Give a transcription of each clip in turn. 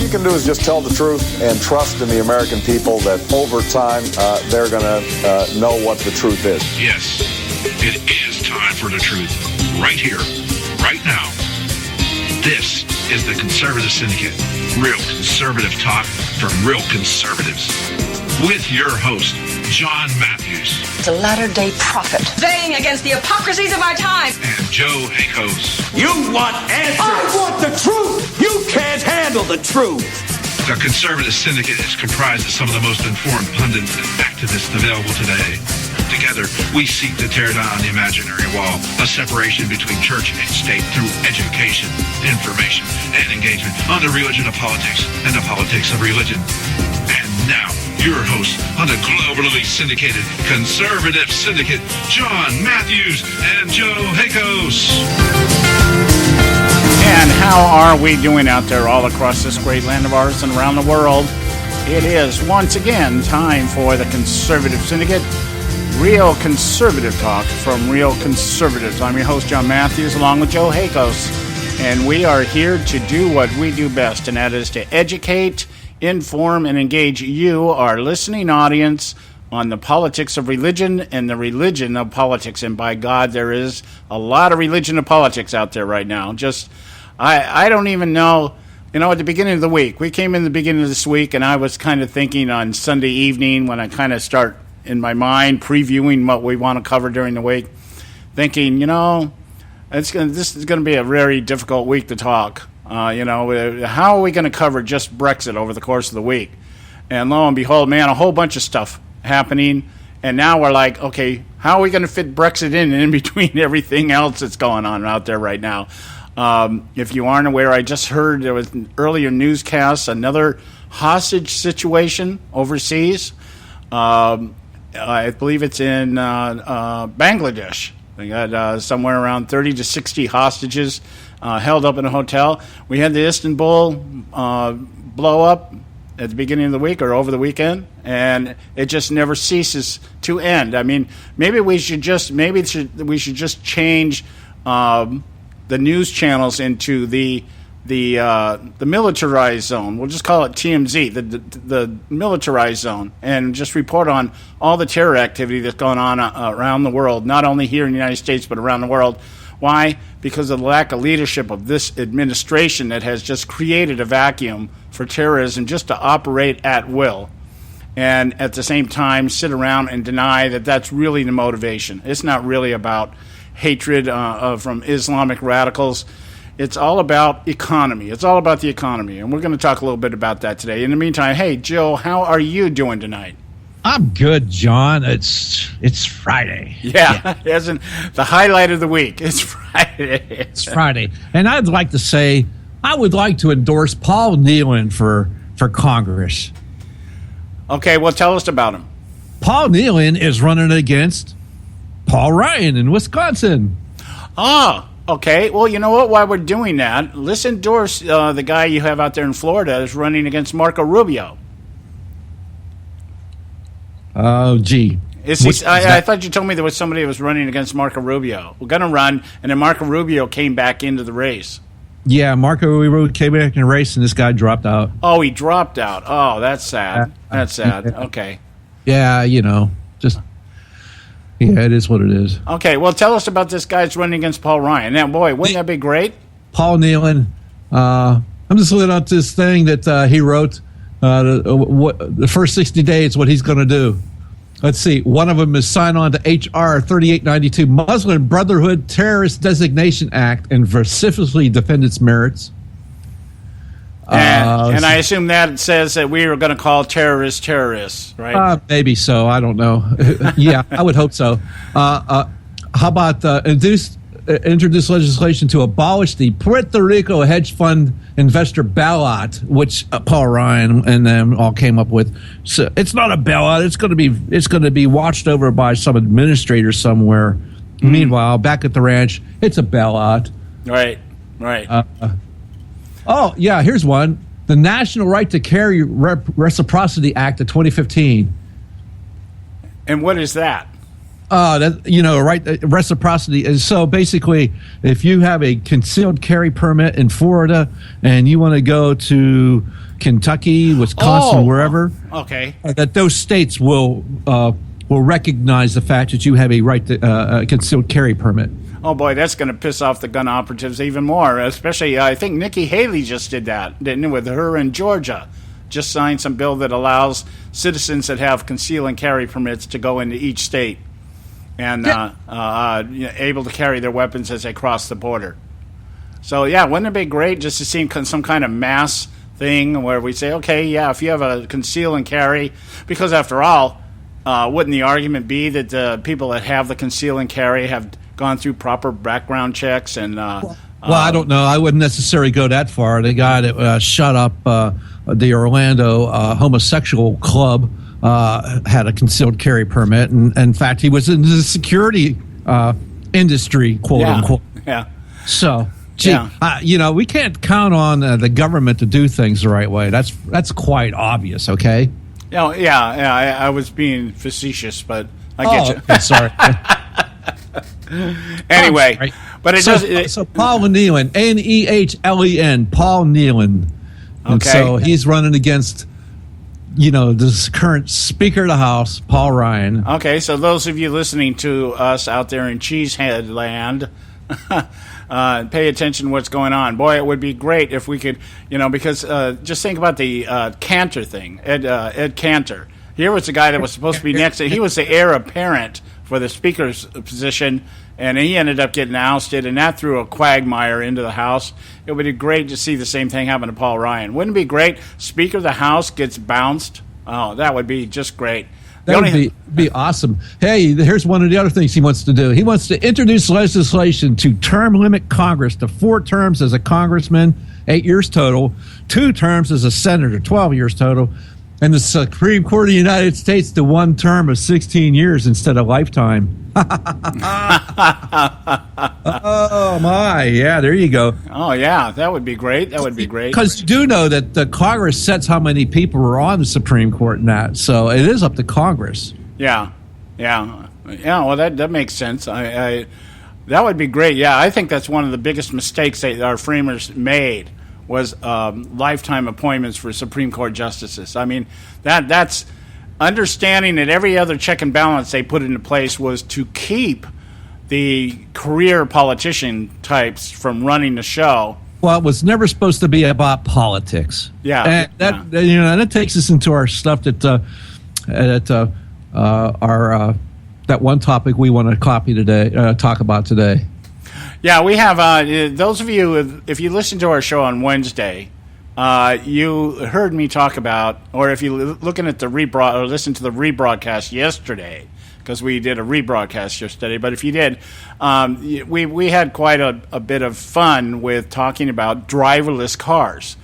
you can do is just tell the truth and trust in the American people that over time they're going to know what the truth is. Yes, it is time for the truth. Right here, right now. This is the Conservative Syndicate. Real conservative talk from real conservatives. With your host, John Matthews. The latter-day prophet. Baying against the hypocrisies of our time. And Joe Hakos. You want answers. I want the truth. You can't handle the truth. The Conservative Syndicate is comprised of some of the most informed pundits and activists available today. Together, we seek to tear down the imaginary wall, a separation between church and state through education, information, and engagement on the religion of politics and the politics of religion. And now, your hosts on the globally syndicated Conservative Syndicate, John Matthews and Joe Hakos. And how are we doing out there all across this great land of ours and around the world? It is once again time for the Conservative Syndicate. Real conservative talk from real conservatives. I'm your host, John Matthews, along with Joe Hakos. And we are here to do what we do best, and that is to educate, inform, and engage you, our listening audience, on the politics of religion and the religion of politics. And by God, there is a lot of religion of politics out there right now. I don't even know. You know, at the beginning of the week, we came in the beginning of this week, and I was kind of thinking on Sunday evening when I kind of start in my mind previewing what we want to cover during the week, thinking, you know, this is going to be a very difficult week to talk. How are we going to cover just Brexit over the course of the week? And lo and behold, man, a whole bunch of stuff happening. And now we're like, okay, how are we going to fit Brexit in between everything else that's going on out there right now? If you aren't aware, I just heard there was an earlier newscast, another hostage situation overseas. I believe it's in Bangladesh. They got somewhere around 30 to 60 hostages held up in a hotel. We had the Istanbul blow up at the beginning of the week or over the weekend, and it just never ceases to end. I mean, maybe we should just change the news channels into the militarized zone. We'll just call it TMZ, the militarized zone, and just report on all the terror activity that's going on around the world, not only here in the United States, but around the world. Why? Because of the lack of leadership of this administration that has just created a vacuum for terrorism just to operate at will, and at the same time sit around and deny that that's really the motivation. It's not really about hatred from Islamic radicals. It's all about economy. It's all about the economy, and we're going to talk a little bit about that today. In the meantime, hey, Joe, how are you doing tonight? I'm good, John. It's Friday. Yeah. Isn't the highlight of the week? It's Friday. It's Friday. And I'd like to say I would like to endorse Paul Nealon for Congress. Okay, well, tell us about him. Paul Nealon is running against Paul Ryan in Wisconsin. Ah, okay. Well, you know what? While we're doing that, let's endorse the guy you have out there in Florida is running against Marco Rubio. Oh, gee. I thought you told me there was somebody that was running against Marco Rubio. We're going to run, and then Marco Rubio came back into the race. Yeah, Marco Rubio came back in the race, and this guy dropped out. Oh, he dropped out. Oh, that's sad. That's sad. Okay. Yeah, yeah, it is what it is. Okay, well, tell us about this guy that's running against Paul Ryan. Now, boy, wouldn't that be great? Paul Nealon. I'm just looking at this thing that he wrote. The first 60 days, what he's going to do. Let's see. One of them is sign on to H.R. 3892, Muslim Brotherhood Terrorist Designation Act, and vociferously defend its merits. And I assume that says that we are going to call terrorists, right? Maybe so. I don't know. Yeah, I would hope so. How about introduce legislation to abolish the Puerto Rico hedge fund investor bailout, which Paul Ryan and them all came up with. So it's not a bailout. It's going to be watched over by some administrator somewhere. Mm. Meanwhile, back at the ranch, it's a bailout. Right. Oh, yeah, here's one. The National Right to Carry Reciprocity Act of 2015. And what is that? Reciprocity is so basically, if you have a concealed carry permit in Florida and you want to go to Kentucky, Wisconsin, wherever, okay, that those states will recognize the fact that you have a right to a concealed carry permit. Oh boy, that's going to piss off the gun operatives even more. Especially, I think Nikki Haley just did that, didn't it, with her in Georgia? Just signed some bill that allows citizens that have conceal and carry permits to go into each state and able to carry their weapons as they cross the border. So, yeah, wouldn't it be great just to see some kind of mass thing where we say, okay, yeah, if you have a conceal and carry, because after all, wouldn't the argument be that the people that have the conceal and carry have gone through proper background checks and... well, I don't know. I wouldn't necessarily go that far. The guy that shut up the Orlando homosexual club had a concealed carry permit, and in fact, he was in the security industry, quote unquote. Yeah. So, we can't count on the government to do things the right way. That's quite obvious. Okay. I was being facetious, but I get you. Okay, sorry. Anyway, but it does. So Paul Nehlen, Nehlen, Paul Nehlen. And so he's running against, this current Speaker of the House, Paul Ryan. Okay, so those of you listening to us out there in Cheesehead land, pay attention to what's going on. Boy, it would be great if we could, because just think about the Cantor thing, Ed Cantor. Here was the guy that was supposed to be next. He was the heir apparent for the Speaker's position, and he ended up getting ousted, and that threw a quagmire into the House. It would be great to see the same thing happen to Paul Ryan. Wouldn't it be great? Speaker of the House gets bounced. Oh, that would be just great. That would be awesome. Hey, here's one of the other things he wants to do. He wants to introduce legislation to term limit Congress to 4 terms as a congressman, 8 years total, 2 terms as a senator, 12 years total, and the Supreme Court of the United States to 1 term of 16 years instead of lifetime. Oh, my. Yeah, there you go. Oh, yeah, that would be great. That would be great. Because you do know that the Congress sets how many people are on the Supreme Court and that, so it is up to Congress. Yeah, well, that makes sense. That would be great. Yeah, I think that's one of the biggest mistakes that our framers made was lifetime appointments for Supreme Court justices. I mean, that's understanding that every other check and balance they put into place was to keep the career politician types from running the show. Well, it was never supposed to be about politics. Yeah, and that takes us into our stuff that that one topic we want to talk about today. Yeah, we have those of you, if you listen to our show on Wednesday, you heard me talk about, or if you're looking at the listen to the rebroadcast yesterday, because we did a rebroadcast yesterday, but if you did, we had quite a bit of fun with talking about driverless cars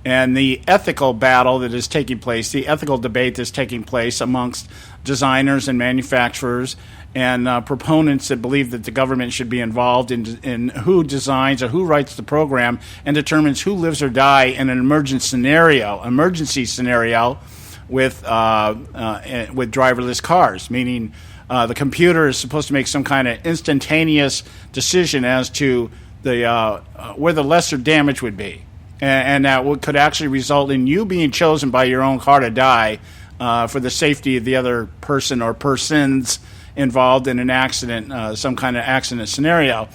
and the ethical battle that is taking place, the ethical debate that's taking place amongst designers and manufacturers and proponents that believe that the government should be involved in who designs or who writes the program and determines who lives or dies in an emergency scenario with driverless cars, meaning the computer is supposed to make some kind of instantaneous decision as to the where the lesser damage would be, and that could actually result in you being chosen by your own car to die for the safety of the other person or persons involved in an accident, some kind of accident scenario.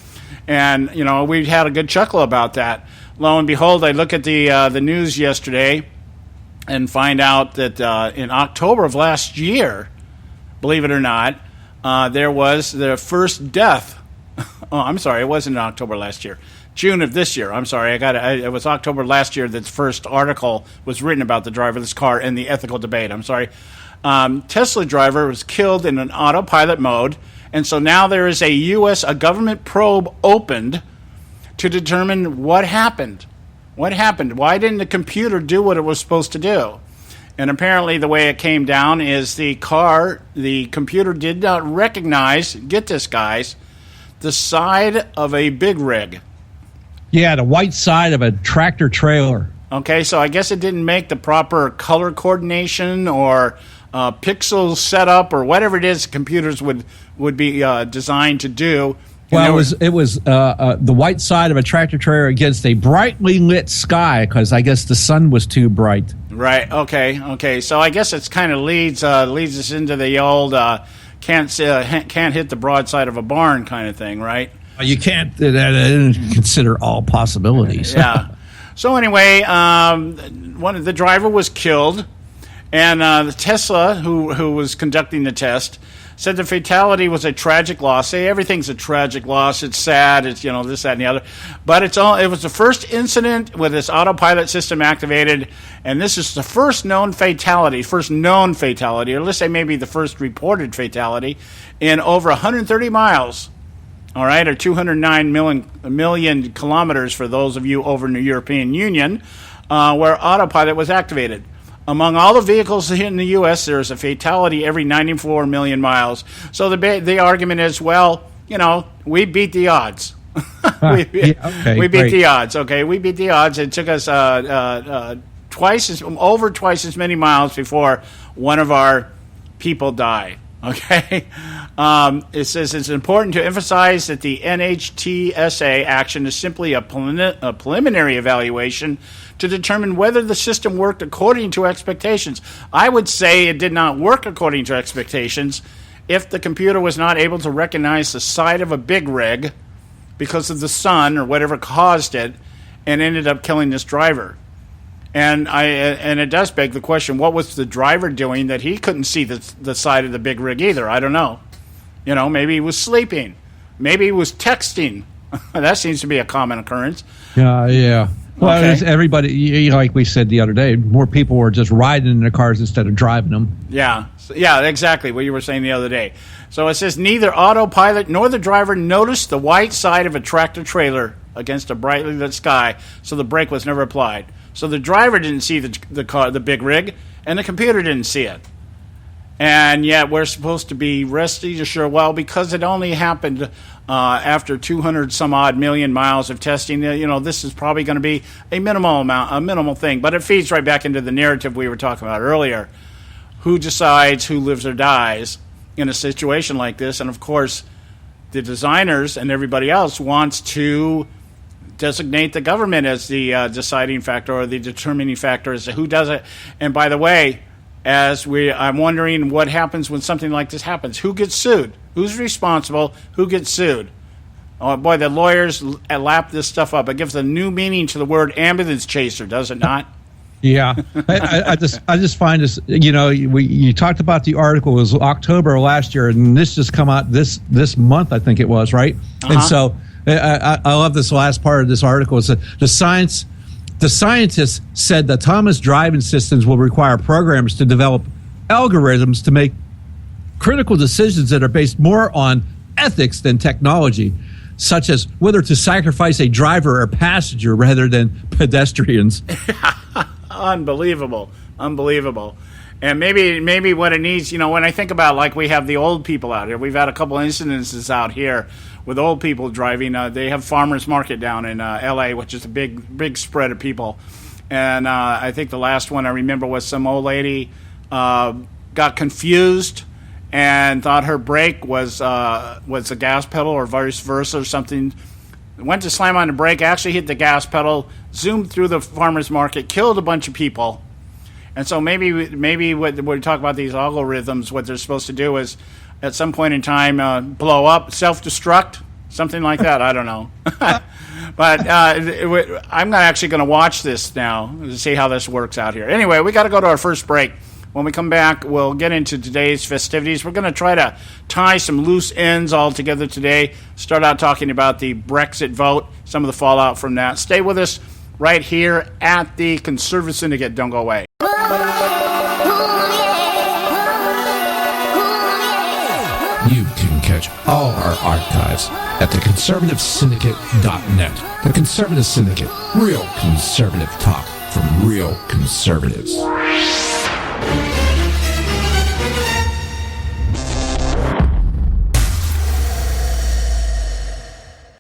And, we had a good chuckle about that. Lo and behold, I look at the news yesterday and find out that in October of last year, believe it or not, there was the first death. Oh, I'm sorry, it wasn't in October last year. June of this year. I'm sorry, it was October last year that the first article was written about the driverless car and the ethical debate. I'm sorry. Tesla driver was killed in an autopilot mode, and so now there is a government probe opened to determine what happened. What happened? Why didn't the computer do what it was supposed to do? And apparently the way it came down is the computer did not recognize, get this, guys, the side of a big rig. Yeah, the white side of a tractor trailer. Okay, so I guess it didn't make the proper color coordination or pixel setup or whatever it is computers would be designed to do. Well, it was the white side of a tractor trailer against a brightly lit sky because I guess the sun was too bright. Right. Okay. So I guess it's kind of leads us into the old can't hit the broadside of a barn kind of thing, right? You can't consider all possibilities. Yeah. So anyway, the driver was killed, and the Tesla who was conducting the test said the fatality was a tragic loss. Say everything's a tragic loss. It's sad. It's this, that, and the other. But it was the first incident with this autopilot system activated, and this is the first known fatality, or let's say maybe the first reported fatality in over 130 miles. All right, or 209 million kilometers for those of you over in the European Union, where autopilot was activated. Among all the vehicles in the U.S., there is a fatality every 94 million miles. So the argument is, well, we beat the odds. We beat the odds. Okay, we beat the odds. It took us over twice as many miles before one of our people died. Okay, it says it's important to emphasize that the NHTSA action is simply a preliminary evaluation to determine whether the system worked according to expectations. I would say it did not work according to expectations if the computer was not able to recognize the side of a big rig because of the sun or whatever caused it and ended up killing this driver. And it does beg the question, what was the driver doing that he couldn't see the side of the big rig either? I don't know. Maybe he was sleeping. Maybe he was texting. That seems to be a common occurrence. Yeah. Well, Okay. Everybody, like we said the other day, more people were just riding in their cars instead of driving them. Yeah, exactly what you were saying the other day. So it says neither autopilot nor the driver noticed the white side of a tractor trailer against a brightly lit sky, so the brake was never applied. So the driver didn't see the car, the big rig, and the computer didn't see it. And yet we're supposed to be resting assured, well, because it only happened after 200 some odd million miles of testing, this is probably going to be a minimal thing. But it feeds right back into the narrative we were talking about earlier. Who decides who lives or dies in a situation like this? And of course, the designers and everybody else wants to designate the government as the deciding factor or the determining factor as to who does it. And by the way, I'm wondering what happens when something like this happens. Who gets sued? Who's responsible? Who gets sued? Oh boy, the lawyers lap this stuff up. It gives a new meaning to the word ambulance chaser, does it not? Yeah, I just find this. You talked about the article. It was October of last year, and this just come out this month, I think it was, right? Uh-huh. And so I love this last part of this article. It's the scientists said that autonomous driving systems will require programmers to develop algorithms to make critical decisions that are based more on ethics than technology, such as whether to sacrifice a driver or passenger rather than pedestrians. Unbelievable. And maybe what it needs, when I think about, like, we have the old people out here. We've had a couple incidences out here with old people driving. They have farmers market down in L.A., which is a big spread of people. And I think the last one I remember was some old lady got confused and thought her brake was the gas pedal or vice versa or something. Went to slam on the brake, actually hit the gas pedal, zoomed through the farmer's market, killed a bunch of people. And so maybe when we talk about these algorithms, what they're supposed to do is at some point in time blow up, self-destruct, something like that. I don't know. But I'm actually going to watch this now to see how this works out here. Anyway, we got to go to our first break. When we come back, we'll get into today's festivities. We're going to try to tie some loose ends all together today. Start out talking about the Brexit vote, some of the fallout from that. Stay with us right here at the Conservative Syndicate. Don't go away. You can catch all our archives at theconservativesyndicate.net. The Conservative Syndicate. Real conservative talk from real conservatives.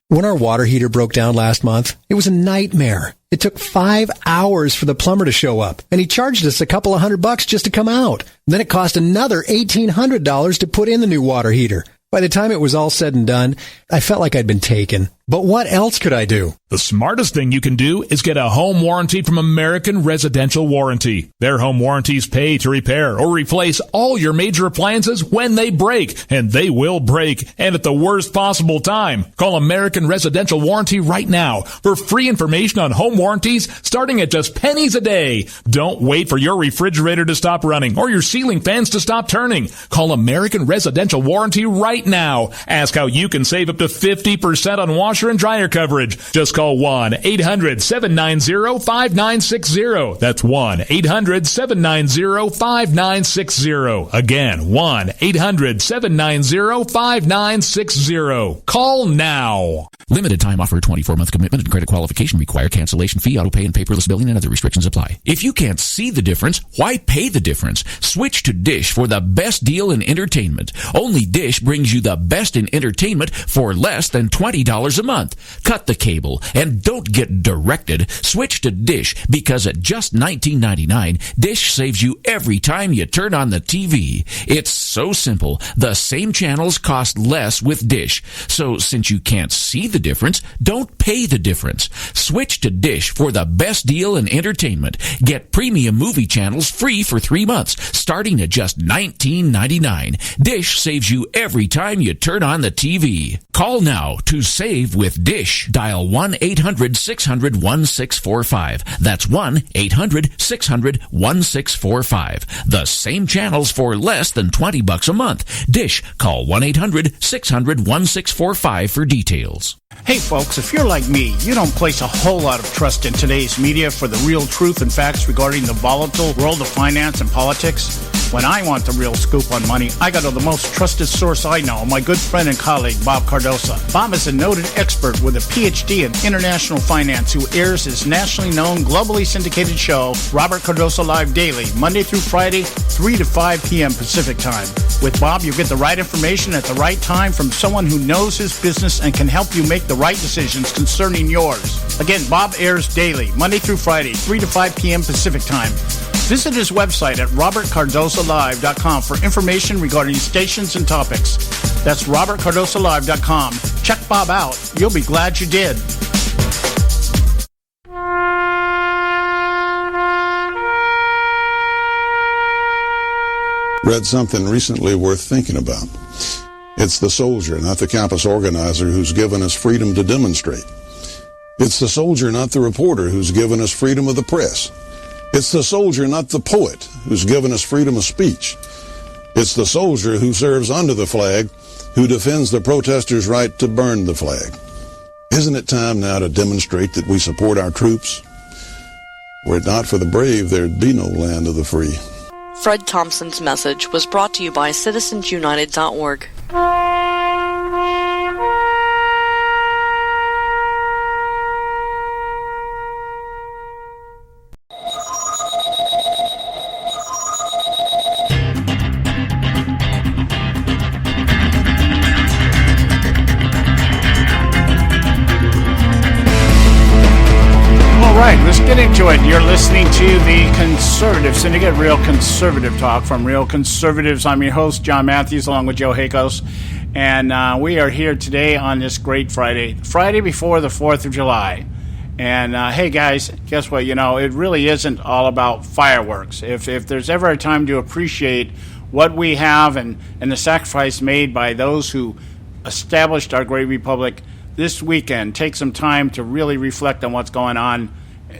When our water heater broke down last month, it was a nightmare. It took 5 hours for the plumber to show up, and he charged us a couple of $100 just to come out. Then it cost another $1,800 to put in the new water heater. By the time it was all said and done, I felt like I'd been taken. But what else could I do? The smartest thing you can do is get a home warranty from American Residential Warranty. Their home warranties pay to repair or replace all your major appliances when they break, and they will break, and at the worst possible time. Call American Residential Warranty right now for free information on home warranties starting at just pennies a day. Don't wait for your refrigerator to stop running or your ceiling fans to stop turning. Call American Residential Warranty right now. Ask how you can save up to 50% on washer and dryer coverage. Just call 1-800-790-5960. That's 1-800-790-5960. Again, 1-800-790-5960. Call now. Limited time offer, 24-month commitment and credit qualification require cancellation fee, auto pay, and paperless billing and other restrictions apply. If you can't see the difference, why pay the difference? Switch to Dish for the best deal in entertainment. Only Dish brings you the best in entertainment for less than $20 a month. Cut the cable and don't get directed. Switch to Dish because at just $19.99, Dish saves you every time you turn on the TV. It's so simple. The same channels cost less with Dish. So since you can't see the difference, don't pay the difference. Switch to Dish for the best deal in entertainment. Get premium movie channels free for 3 months, starting at just $19.99. Dish saves you every time you turn on the TV. Call now to save with Dish. Dial 1-800-600-1645. That's 1-800-600-1645. The same channels for less than $20 a month. Dish. Call 1-800-600-1645 for details. Hey folks, if you're like me, you don't place a whole lot of trust in today's media for the real truth and facts regarding the volatile world of finance and politics. When I want the real scoop on money, I go to the most trusted source I know, my good friend and colleague, Bob Cardoso. Bob is a noted expert with a PhD in international finance who airs his nationally known, globally syndicated show, Robert Cardoso Live Daily, Monday through Friday, 3 to 5 p.m. Pacific Time. With Bob, you get the right information at the right time from someone who knows his business and can help you make the right decisions concerning yours. Again, Bob airs daily, Monday through Friday, 3 to 5 p.m. Pacific Time. Visit his website at robertcardosolive.com for information regarding stations and topics. That's robertcardosolive.com. Check Bob out. You'll be glad you did. Read something recently worth thinking about. It's the soldier, not the campus organizer, who's given us freedom to demonstrate. It's the soldier, not the reporter, who's given us freedom of the press. It's the soldier, not the poet, who's given us freedom of speech. It's the soldier who serves under the flag, who defends the protesters' right to burn the flag. Isn't it time now to demonstrate that we support our troops? Were it not for the brave, there'd be no land of the free. Fred Thompson's message was brought to you by citizensunited.org. Let's get into it. You're listening to the Conservative Syndicate, Real Conservative Talk from Real Conservatives. I'm your host, John Matthews, along with Joe Hakos. And we are here today on this great Friday before the 4th of July. And hey, guys, guess what? You know, it really isn't all about fireworks. If there's ever a time to appreciate what we have and the sacrifice made by those who established our great republic, this weekend, take some time to really reflect on what's going on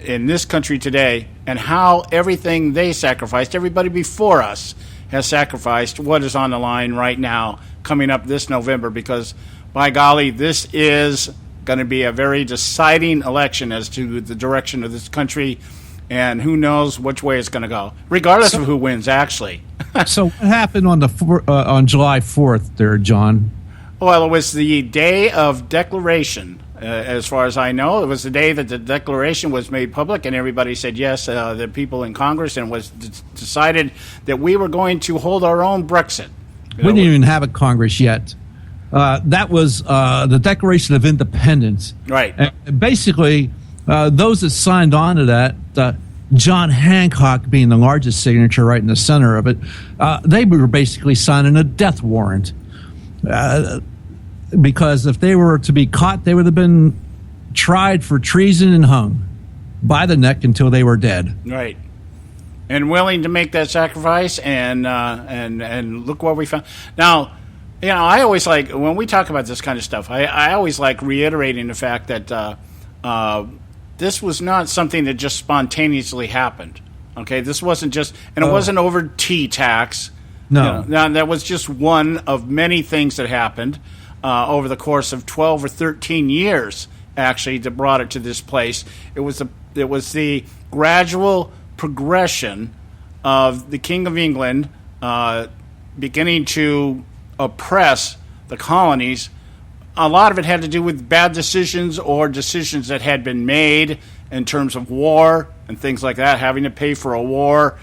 in this country today and how everything they sacrificed, everybody before us has sacrificed, what is on the line right now coming up this November, because by golly, this is going to be a very deciding election as to the direction of this country, and who knows which way it's going to go, regardless of who wins, actually. So what happened on on July 4th there, John? Well, it was the day of declaration. As far as I know, it was the day that the declaration was made public, and everybody said yes, the people in Congress, and it was decided that we were going to hold our own Brexit. We didn't even have a Congress yet. That was the Declaration of Independence. Right. And basically, those that signed on to that, John Hancock being the largest signature right in the center of it, they were basically signing a death warrant. Because if they were to be caught, they would have been tried for treason and hung by the neck until they were dead. Right. And willing to make that sacrifice, and look what we found. Now, I always like, when we talk about this kind of stuff, I always like reiterating the fact that this was not something that just spontaneously happened. Okay, this wasn't just, and it wasn't over tea tax. No. Now, that was just one of many things that happened over the course of 12 or 13 years, actually, that brought it to this place. It was the gradual progression of the King of England beginning to oppress the colonies. A lot of it had to do with bad decisions or decisions that had been made in terms of war and things like that, having to pay for a war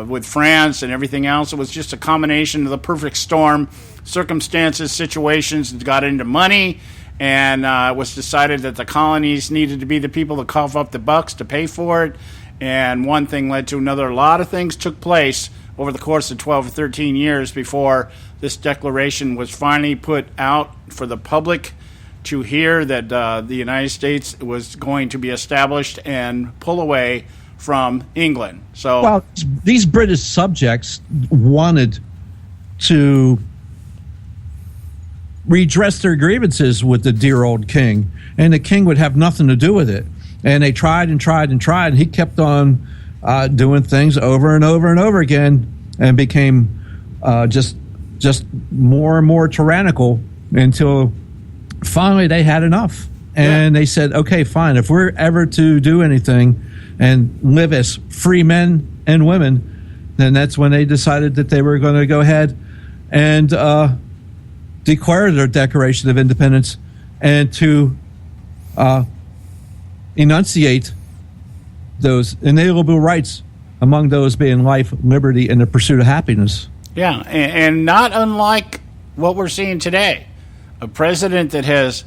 with France and everything else. It was just a combination of the perfect storm, circumstances, situations that got into money, and it was decided that the colonies needed to be the people to cough up the bucks to pay for it. And one thing led to another. A lot of things took place over the course of 12 or 13 years before this declaration was finally put out for the public to hear that the United States was going to be established and pull away from England. So, well, these British subjects wanted to redress their grievances with the dear old king, and the king would have nothing to do with it. And they tried and tried and tried, and he kept on doing things over and over and over again, and became just more and more tyrannical until finally they had enough. And they said, okay, fine, if we're ever to do anything and live as free men and women, then that's when they decided that they were going to go ahead and declare their Declaration of Independence and to enunciate those inalienable rights, among those being life, liberty, and the pursuit of happiness. Yeah, and not unlike what we're seeing today. A president that has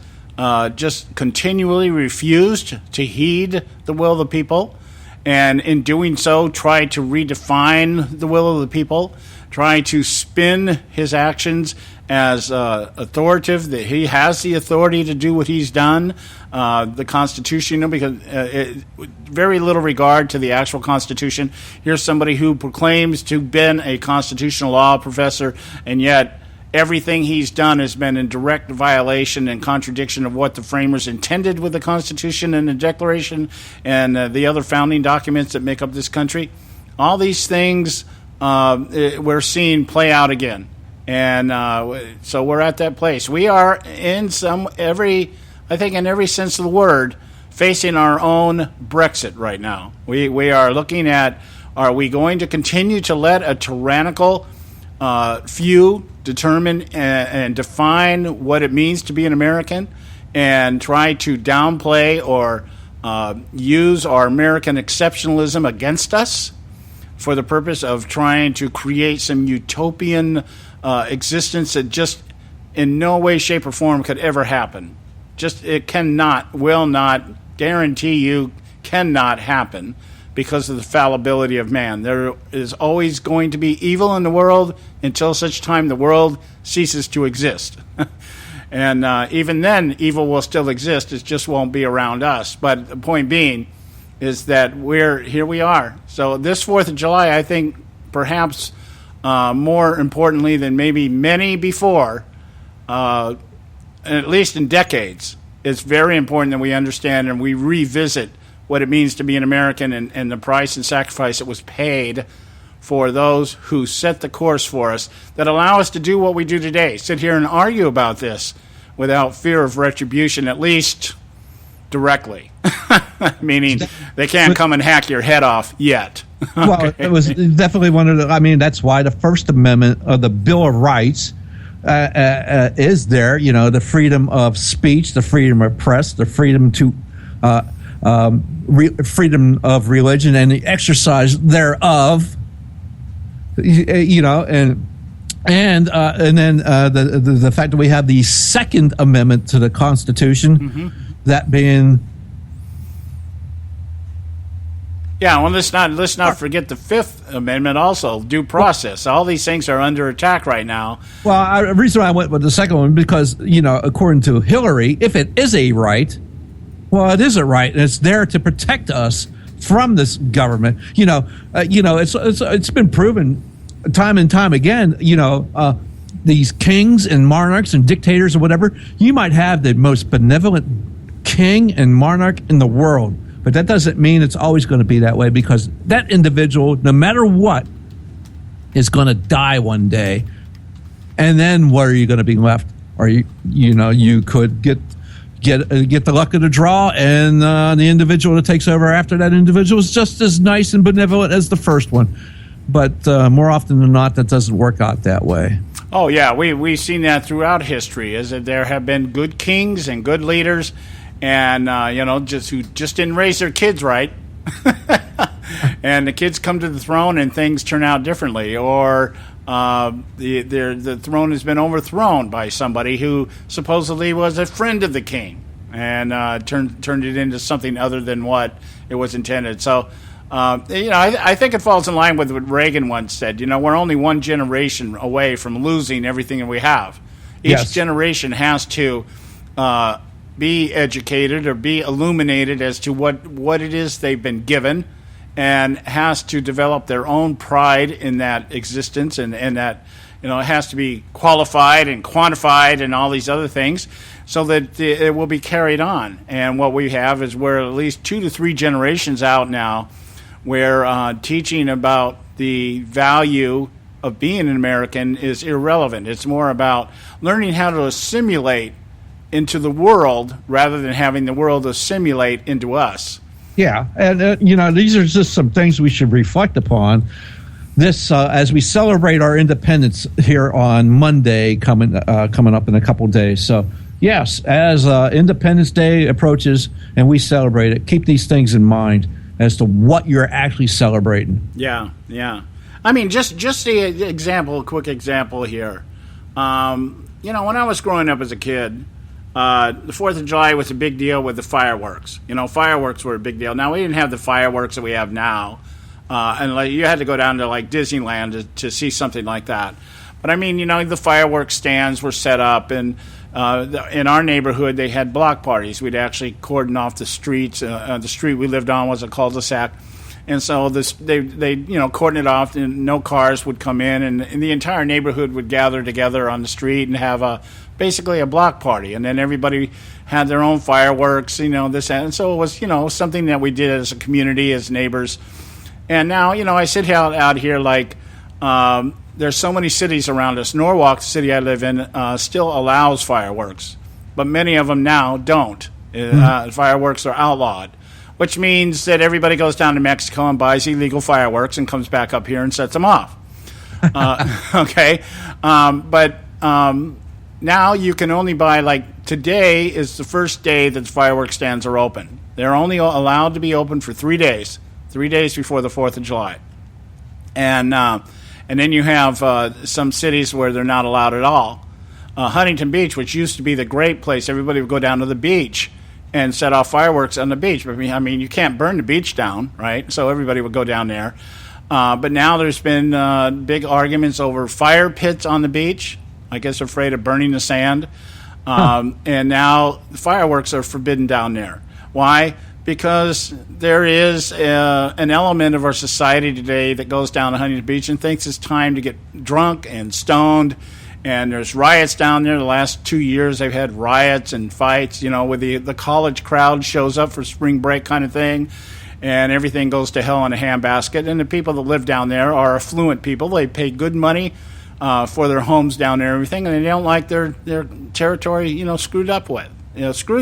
just continually refused to heed the will of the people, and in doing so, try to redefine the will of the people, try to spin his actions as authoritative, that he has the authority to do what he's done. The Constitution, because very little regard to the actual Constitution. Here's somebody who proclaims to have been a constitutional law professor, and yet everything he's done has been in direct violation and contradiction of what the framers intended with the Constitution and the Declaration and the other founding documents that make up this country. All these things we're seeing play out again. And so we're at that place. We are in every sense of the word, facing our own Brexit right now. We are looking at, are we going to continue to let a tyrannical few determine and define what it means to be an American and try to downplay or use our American exceptionalism against us for the purpose of trying to create some utopian existence that just in no way, shape, or form could ever happen. Just it cannot, will not, guarantee you cannot happen because of the fallibility of man. There is always going to be evil in the world until such time the world ceases to exist. And even then, evil will still exist. It just won't be around us. But the point being is that here we are. So this 4th of July, I think perhaps more importantly than maybe many before, at least in decades, it's very important that we understand and we revisit what it means to be an American and the price and sacrifice that was paid for those who set the course for us that allow us to do what we do today, sit here and argue about this without fear of retribution, at least directly. Meaning they can't come and hack your head off yet. Well, it was definitely one of the, that's why the First Amendment of the Bill of Rights is there, the freedom of speech, the freedom of press, the freedom to freedom of religion and the exercise thereof, and then the fact that we have the Second Amendment to the Constitution, that being Yeah, well, let's not forget the Fifth Amendment also, due process. All these things are under attack right now. Well, the reason why I went with the second one, because, according to Hillary, if it is a right, well, it is a right, and it's there to protect us from this government. It's been proven time and time again, these kings and monarchs and dictators or whatever, you might have the most benevolent king and monarch in the world. But that doesn't mean it's always going to be that way, because that individual, no matter what, is going to die one day. And then what are you going to be left? Or you could get the luck of the draw, and the individual that takes over after that individual is just as nice and benevolent as the first one. But more often than not, that doesn't work out that way. Oh yeah, we've seen that throughout history. Is that there have been good kings and good leaders. And who just didn't raise their kids right, and the kids come to the throne and things turn out differently, or the throne has been overthrown by somebody who supposedly was a friend of the king and turned it into something other than what it was intended. So, I think it falls in line with what Reagan once said. We're only one generation away from losing everything that we have. Each generation has to be educated or be illuminated as to what it is they've been given, and has to develop their own pride in that existence, and that it has to be qualified and quantified and all these other things, so that it will be carried on. And what we have is we're at least 2 to 3 generations out now where teaching about the value of being an American is irrelevant. It's more about learning how to assimilate into the world rather than having the world assimilate into us. Yeah, and these are just some things we should reflect upon. This as we celebrate our independence here on Monday, coming up in a couple of days. So yes, as Independence Day approaches and we celebrate it, keep these things in mind as to what you're actually celebrating. Yeah. I mean, just a quick example here. When I was growing up as a kid, the 4th of July was a big deal with the fireworks. Fireworks were a big deal. Now, we didn't have the fireworks that we have now. And you had to go down to Disneyland to see something like that. But I mean, the fireworks stands were set up, and in our neighborhood, they had block parties. We'd actually cordon off the streets. The street we lived on was a cul-de-sac. And so they cordon it off, and no cars would come in, and the entire neighborhood would gather together on the street and have basically a block party. And then everybody had their own fireworks, this and so it was, something that we did as a community, as neighbors. And now, I sit out here there's so many cities around us. Norwalk, the city I live in, still allows fireworks, but many of them now don't. Fireworks are outlawed, which means that everybody goes down to Mexico and buys illegal fireworks and comes back up here and sets them off. Okay? But now you can only buy, today is the first day that the fireworks stands are open. They're only allowed to be open for 3 days. 3 days before the 4th of July. And then you have some cities where they're not allowed at all. Huntington Beach, which used to be the great place, everybody would go down to the beach and set off fireworks on the beach. I mean, you can't burn the beach down, right? So everybody would go down there. But now there's been big arguments over fire pits on the beach. I guess afraid of burning the sand. And now fireworks are forbidden down there. Why? Because there is an element of our society today that goes down to Huntington Beach and thinks it's time to get drunk and stoned. And there's riots down there. The last 2 years they've had riots and fights, with the college crowd shows up for spring break kind of thing. And everything goes to hell in a handbasket. And the people that live down there are affluent people. They pay good money for their homes down there and everything. And they don't like their territory, screwed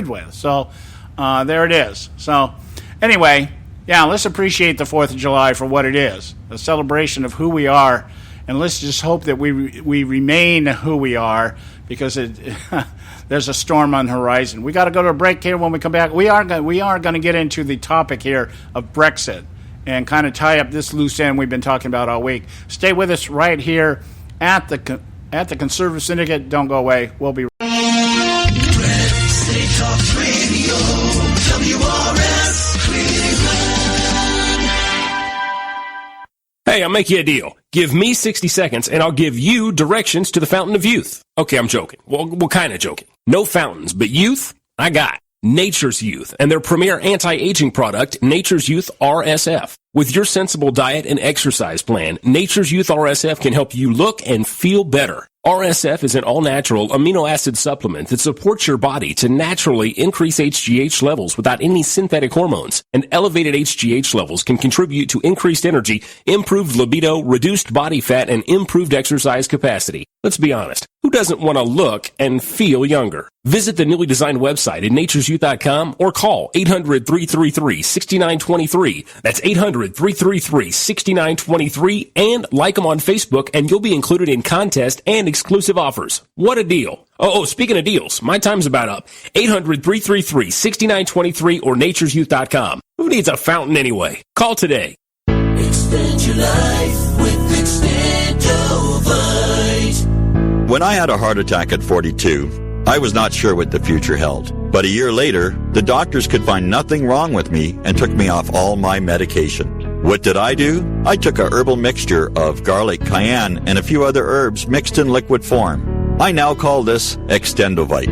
with. So there it is. So anyway, let's appreciate the 4th of July for what it is, a celebration of who we are, and let's just hope that we remain who we are, because there's a storm on the horizon. We got to go to a break here. When we come back, we are going to get into the topic here of Brexit and kind of tie up this loose end we've been talking about all week. Stay with us right here at the Conservative Syndicate. Don't go away. We'll be right back. Talk Radio, WRS Cleveland. Hey, I'll make you a deal. Give me 60 seconds and I'll give you directions to the Fountain of Youth. Okay, I'm joking. Well, kind of joking. No fountains, but youth, I got Nature's Youth and their premier anti-aging product, Nature's Youth RSF. With your sensible diet and exercise plan, Nature's Youth RSF can help you look and feel better. RSF is an all-natural amino acid supplement that supports your body to naturally increase HGH levels without any synthetic hormones. And elevated HGH levels can contribute to increased energy, improved libido, reduced body fat, and improved exercise capacity. Let's be honest. Who doesn't want to look and feel younger? Visit the newly designed website at naturesyouth.com or call 800-333-6923. That's 800-333-6923 and like them on Facebook and you'll be included in contests and exclusive offers. What a deal. Oh, speaking of deals, my time's about up. 800-333-6923 or naturesyouth.com. Who needs a fountain anyway? Call today. Extend your life with Extendovite. When I had a heart attack at 42, I was not sure what the future held. But a year later, the doctors could find nothing wrong with me and took me off all my medication. What did I do? I took a herbal mixture of garlic, cayenne, and a few other herbs mixed in liquid form. I now call this Extendovite.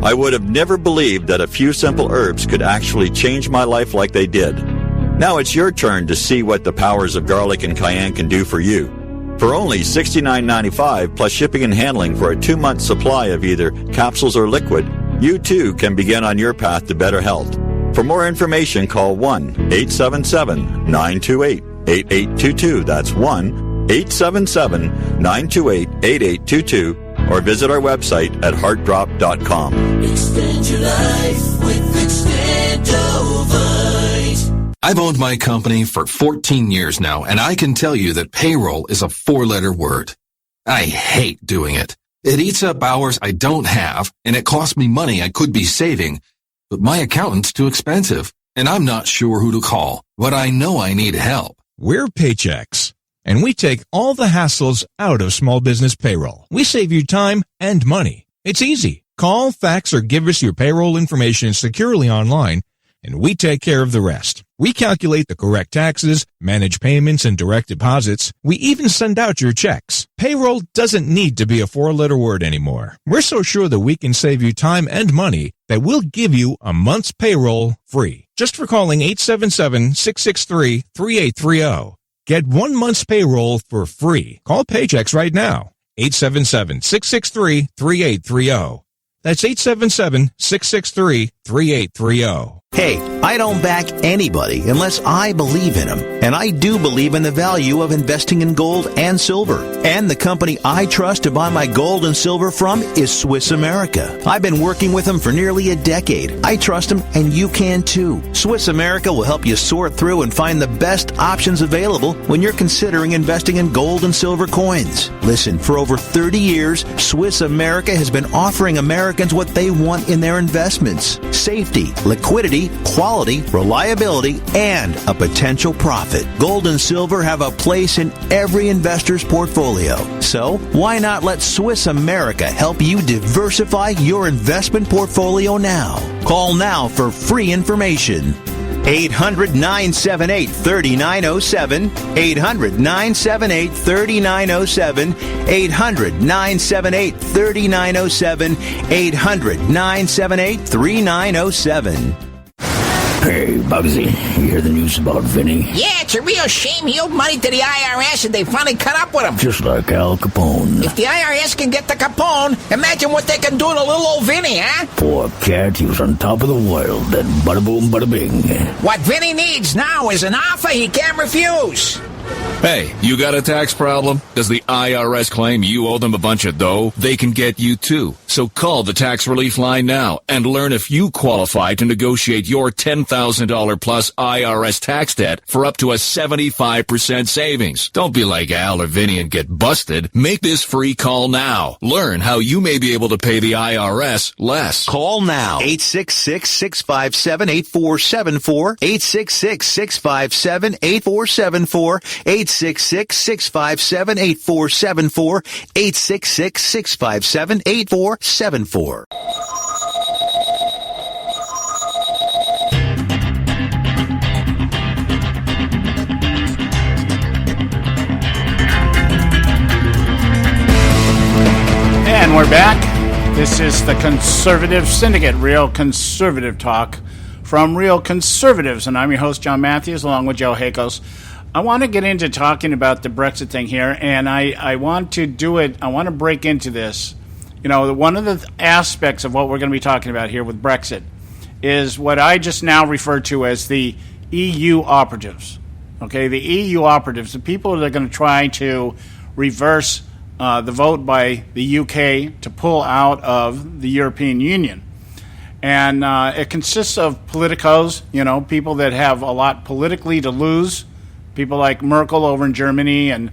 I would have never believed that a few simple herbs could actually change my life like they did. Now it's your turn to see what the powers of garlic and cayenne can do for you. For only $69.95 plus shipping and handling for a 2-month supply of either capsules or liquid, you too can begin on your path to better health. For more information, call 1-877-928-8822. That's 1-877-928-8822. Or visit our website at heartdrop.com. Extend your life with Extendovite. I've owned my company for 14 years now, and I can tell you that payroll is a 4-letter word. I hate doing it. It eats up hours I don't have, and it costs me money I could be saving. But my accountant's too expensive, and I'm not sure who to call, but I know I need help. We're Paychex, and we take all the hassles out of small business payroll. We save you time and money. It's easy. Call, fax, or give us your payroll information securely online, and we take care of the rest. We calculate the correct taxes, manage payments and direct deposits. We even send out your checks. Payroll doesn't need to be a 4-letter word anymore. We're so sure that we can save you time and money that we'll give you a month's payroll free. Just for calling 877-663-3830. Get 1 month's payroll for free. Call Paychex right now. 877-663-3830. That's 877-663-3830. Hey, I don't back anybody unless I believe in them. And I do believe in the value of investing in gold and silver. And the company I trust to buy my gold and silver from is Swiss America. I've been working with them for nearly a decade. I trust them, and you can too. Swiss America will help you sort through and find the best options available when you're considering investing in gold and silver coins. Listen, for over 30 years, Swiss America has been offering Americans what they want in their investments: safety, liquidity, quality, reliability, and a potential profit. Gold and silver have a place in every investor's portfolio. So, why not let Swiss America help you diversify your investment portfolio now? Call now for free information. 800-978-3907, 800-978-3907, 800-978-3907, 800-978-3907. Hey, Bugsy, you hear the news about Vinny? Yeah, it's a real shame. He owed money to the IRS and they finally cut up with him. Just like Al Capone. If the IRS can get to Capone, imagine what they can do to little old Vinny, huh? Poor cat, he was on top of the world. Then bada boom, bada bing. What Vinny needs now is an offer he can't refuse. Hey, you got a tax problem? Does the IRS claim you owe them a bunch of dough? They can get you too. So call the tax relief line now and learn if you qualify to negotiate your $10,000 plus IRS tax debt for up to a 75% savings. Don't be like Al or Vinny and get busted. Make this free call now. Learn how you may be able to pay the IRS less. Call now. 866-657-8474. 866-657-8474. 866-657-8474. 866-657-8474. And we're back. This is the Conservative Syndicate, real conservative talk from real conservatives. And I'm your host, John Matthews, along with Joe Hakos. I want to get into talking about the Brexit thing here, and I want to do it. I want to break into this. You know, one of the aspects of what we're going to be talking about here with Brexit is what I just now refer to as the EU operatives. Okay, the EU operatives, the people that are going to try to reverse the vote by the UK to pull out of the European Union. And it consists of politicos, you know, people that have a lot politically to lose, people like Merkel over in Germany and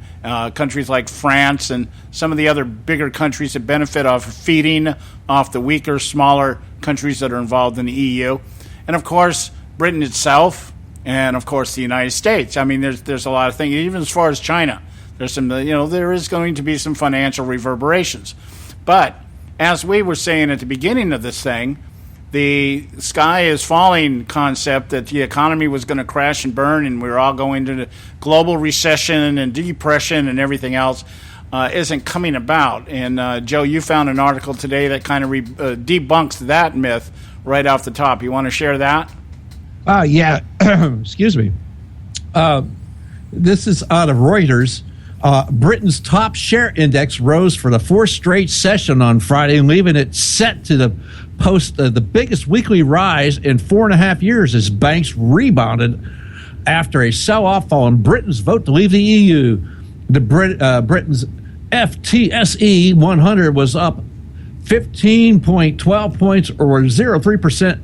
countries like France and some of the other bigger countries that benefit off feeding off the weaker, smaller countries that are involved in the EU. And, of course, Britain itself and, of course, the United States. I mean, there's a lot of things, even as far as China. There's some, you know, there is going to be some financial reverberations. But as we were saying at the beginning of this thing, the sky is falling concept that the economy was going to crash and burn and we were all going to global recession and depression and everything else isn't coming about. And, Joe, you found an article today that kind of debunks that myth right off the top. You want to share that? Yeah. Excuse me. This is out of Reuters. Britain's top share index rose for the fourth straight session on Friday, leaving it set to post the biggest weekly rise in 4.5 years as banks rebounded after a sell-off following Britain's vote to leave the EU. Britain's FTSE 100 was up 15.12 points, or 0.3%.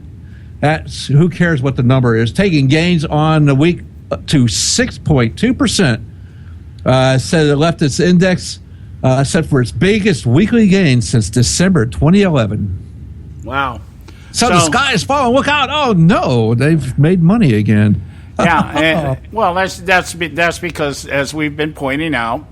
That's, who cares what the number is, taking gains on the week to 6.2%. Said it left its index set for its biggest weekly gain since December 2011. Wow. So the sky is falling. Look out. Oh, no. They've made money again. Yeah. Well, that's because, as we've been pointing out,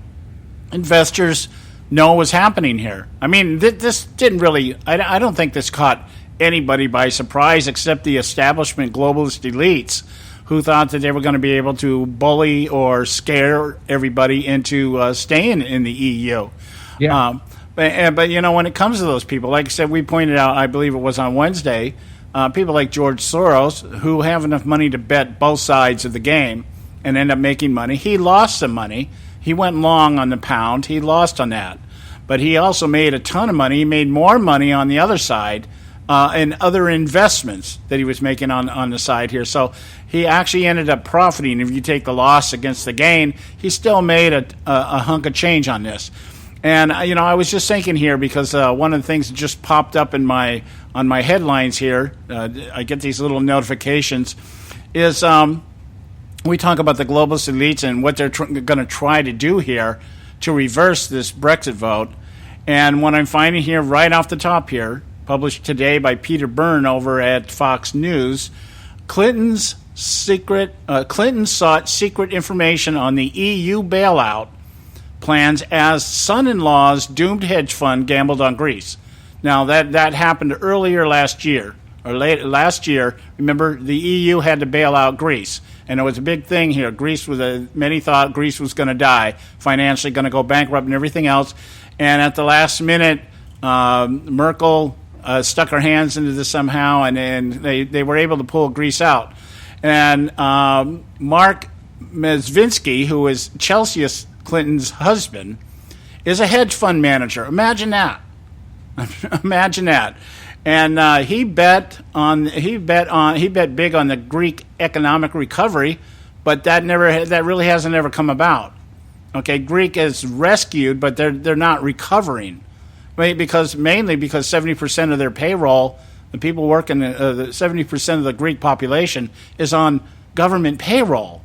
investors know what's happening here. I mean, this didn't really, I don't think this caught anybody by surprise except the establishment globalist elites who thought that they were going to be able to bully or scare everybody into staying in the EU. Yeah. But, you know, when it comes to those people, like I said, we pointed out, I believe it was on Wednesday, people like George Soros, who have enough money to bet both sides of the game and end up making money. He lost some money. He went long on the pound. He lost on that. But he also made a ton of money. He made more money on the other side and other investments that he was making on the side here. So he actually ended up profiting. If you take the loss against the gain, he still made a hunk of change on this. And, you know, I was just thinking here because one of the things that just popped up on my headlines here, I get these little notifications, is we talk about the globalist elites and what they're going to try to do here to reverse this Brexit vote. And what I'm finding here right off the top here, published today by Peter Byrne over at Fox News, Clinton sought secret information on the EU bailout plans as son-in-law's doomed hedge fund gambled on Greece. Now, that happened earlier last year, or late last year. Remember, the EU had to bail out Greece, and it was a big thing here. Many thought Greece was going to die, financially going to go bankrupt and everything else. And at the last minute, Merkel stuck her hands into this somehow, and they were able to pull Greece out. And Mark Mezvinsky, who is Chelsea Clinton's husband, is a hedge fund manager. Imagine that. Imagine that. And he bet big on the Greek economic recovery, but that really hasn't ever come about. Okay, Greek is rescued, but they're not recovering. Mainly because 70% of their payroll, the people working, 70% of the Greek population is on government payroll.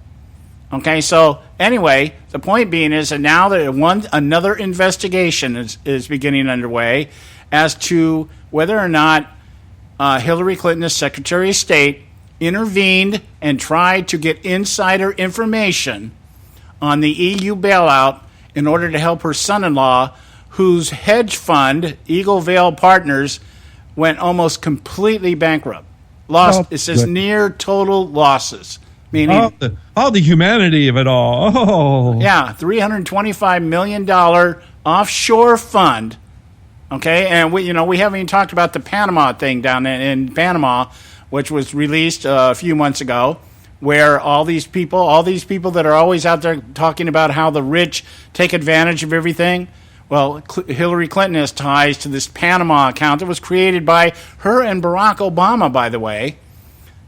Okay, so anyway, the point being is that now another investigation is beginning underway as to whether or not Hillary Clinton, as Secretary of State, intervened and tried to get insider information on the EU bailout in order to help her son-in-law, whose hedge fund, Eagle Vale Partners, went almost completely bankrupt. It says near total losses. Meaning all the humanity of it all. Oh. Yeah, $325 million offshore fund Okay, and we haven't even talked about the Panama thing down in Panama, which was released a few months ago, where all these people that are always out there talking about how the rich take advantage of everything. Well, Hillary Clinton has ties to this Panama account that was created by her and Barack Obama, by the way,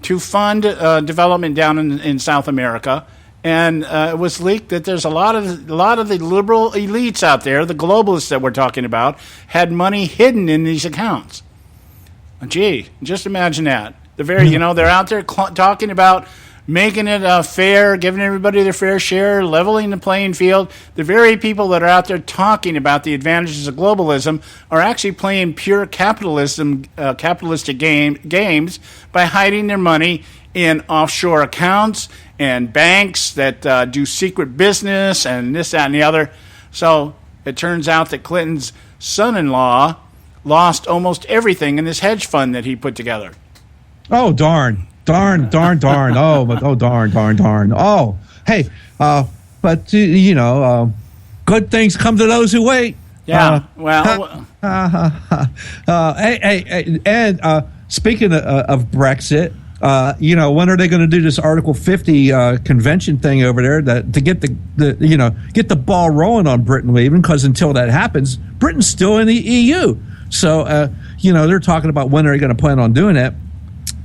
to fund development down in South America. And it was leaked that there's a lot of the liberal elites out there, the globalists that we're talking about, had money hidden in these accounts. Gee, just imagine that. They're out there talking about making it fair, giving everybody their fair share, leveling the playing field. The very people that are out there talking about the advantages of globalism are actually playing pure capitalistic games by hiding their money in offshore accounts and banks that do secret business and this, that, and the other. So it turns out that Clinton's son-in-law lost almost everything in this hedge fund that he put together. Oh, darn. Oh, darn. Oh, hey, but, good things come to those who wait. Yeah, hey, and speaking of Brexit, when are they going to do this Article 50 convention thing over there to get the ball rolling on Britain leaving? Because until that happens, Britain's still in the EU. So, they're talking about when are they going to plan on doing that.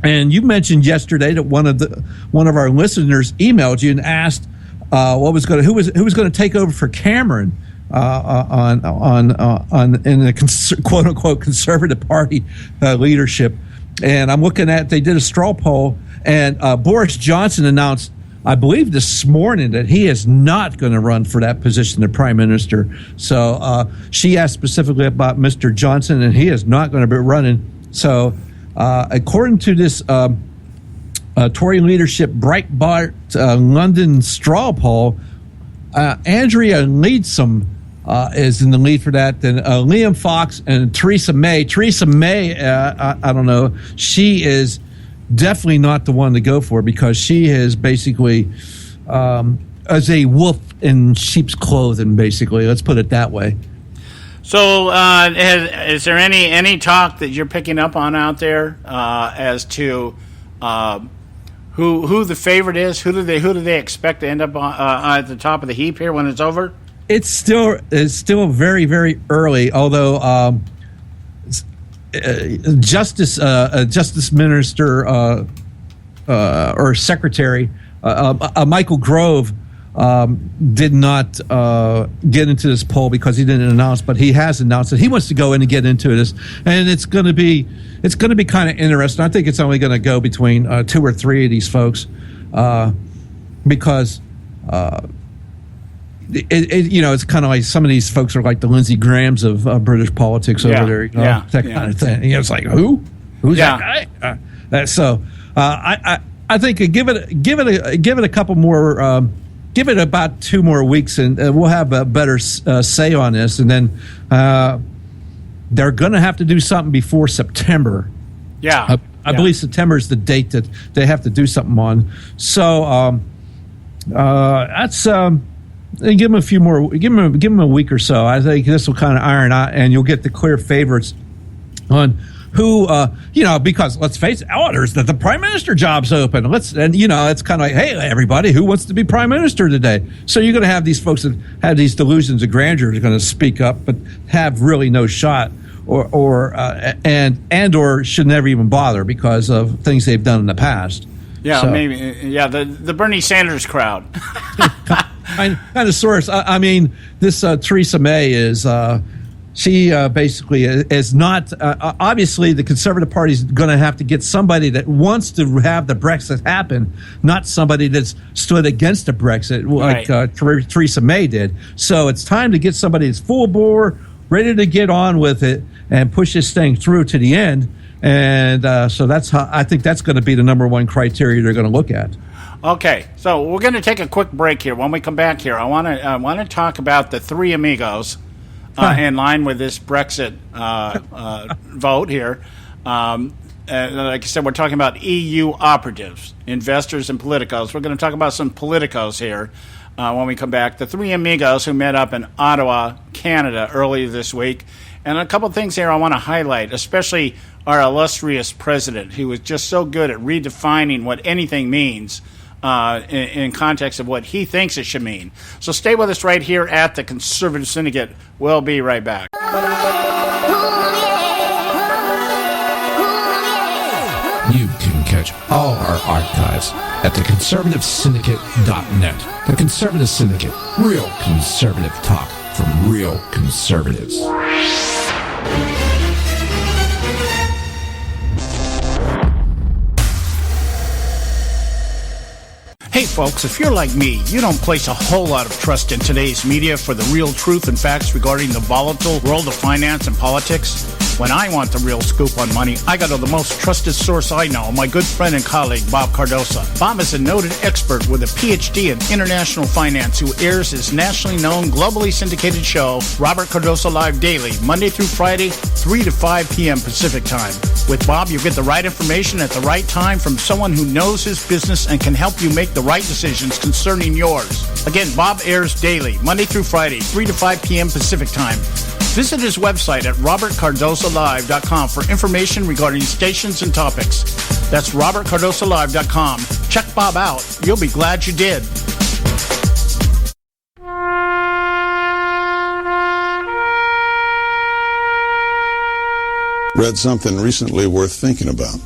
And you mentioned yesterday that one of our listeners emailed you and asked who was going to take over for Cameron in the quote unquote Conservative Party leadership. And I'm looking at, they did a straw poll, and Boris Johnson announced, I believe this morning, that he is not going to run for that position of prime minister. So she asked specifically about Mr. Johnson, and he is not going to be running. So according to this Tory leadership Breitbart London straw poll, Andrea Leadsom is in the lead for that. Then Liam Fox and Theresa May. Theresa May, I don't know. She is definitely not the one to go for because she is basically as a wolf in sheep's clothing, basically. Let's put it that way. So is there any talk that you're picking up on out there as to who the favorite is? Who do they expect to end up at the top of the heap here when it's over? It's still very, very early, although Justice Minister or Secretary Michael Gove did not get into this poll because he didn't announce, but he has announced that he wants to go in and get into this, and it's going to be kind of interesting. I think it's only going to go between 2 or 3 of these folks because. It's kind of like some of these folks are like the Lindsey Grahams of British politics over there, that kind of thing. It's like who's that guy? I think give it a couple more, give it about 2 more weeks, and we'll have a better say on this. And then they're going to have to do something before September. Yeah, I believe September is the date that they have to do something on. So that's. And give them a few more. Give them a week or so. I think this will kind of iron out, and you'll get the clear favorites on who. Because let's face it, there's the prime minister job's open. It's kind of like, hey, everybody, who wants to be prime minister today? So you're going to have these folks that have these delusions of grandeur are going to speak up, but have really no shot, or should never even bother because of things they've done in the past. Yeah, so. Maybe. Yeah, the Bernie Sanders crowd. kind of source. I mean, this Theresa May is she basically is not. Obviously, the Conservative Party is going to have to get somebody that wants to have the Brexit happen, not somebody that's stood against the Brexit like Theresa May did. So it's time to get somebody that's full bore, ready to get on with it and push this thing through to the end. And so that's how I think that's going to be the number one criteria they're going to look at. Okay, so we're going to take a quick break here. When we come back here, I want to talk about the three amigos in line with this Brexit vote here. Like I said, we're talking about EU operatives, investors, and politicos. We're going to talk about some politicos here when we come back. The three amigos who met up in Ottawa, Canada, earlier this week. And a couple of things here I want to highlight, especially our illustrious president, who was just so good at redefining what anything means in context of what he thinks it should mean. So stay with us right here at the Conservative Syndicate. We'll be right back. You can catch all our archives at theconservativesyndicate.net. The Conservative Syndicate. Real conservative talk from real conservatives. Hey folks, if you're like me, you don't place a whole lot of trust in today's media for the real truth and facts regarding the volatile world of finance and politics. When I want the real scoop on money, I go to the most trusted source I know, my good friend and colleague, Bob Cardoso. Bob is a noted expert with a PhD in international finance who airs his nationally known, globally syndicated show, Robert Cardoso Live Daily, Monday through Friday, 3 to 5 p.m. Pacific Time. With Bob, you get the right information at the right time from someone who knows his business and can help you make the right decisions concerning yours. Again, Bob airs daily, Monday through Friday, 3 to 5 p.m. Pacific Time. Visit his website at robertcardosolive.com for information regarding stations and topics. That's robertcardosolive.com. Check Bob out. You'll be glad you did. Read something recently worth thinking about.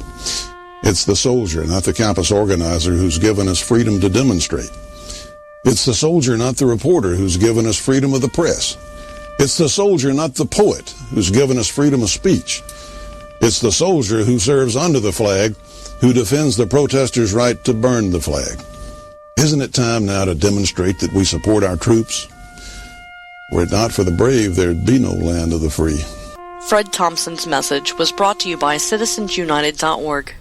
It's the soldier, not the campus organizer, who's given us freedom to demonstrate. It's the soldier, not the reporter, who's given us freedom of the press. It's the soldier, not the poet, who's given us freedom of speech. It's the soldier who serves under the flag, who defends the protesters' right to burn the flag. Isn't it time now to demonstrate that we support our troops? Were it not for the brave, there'd be no land of the free. Fred Thompson's message was brought to you by citizensunited.org.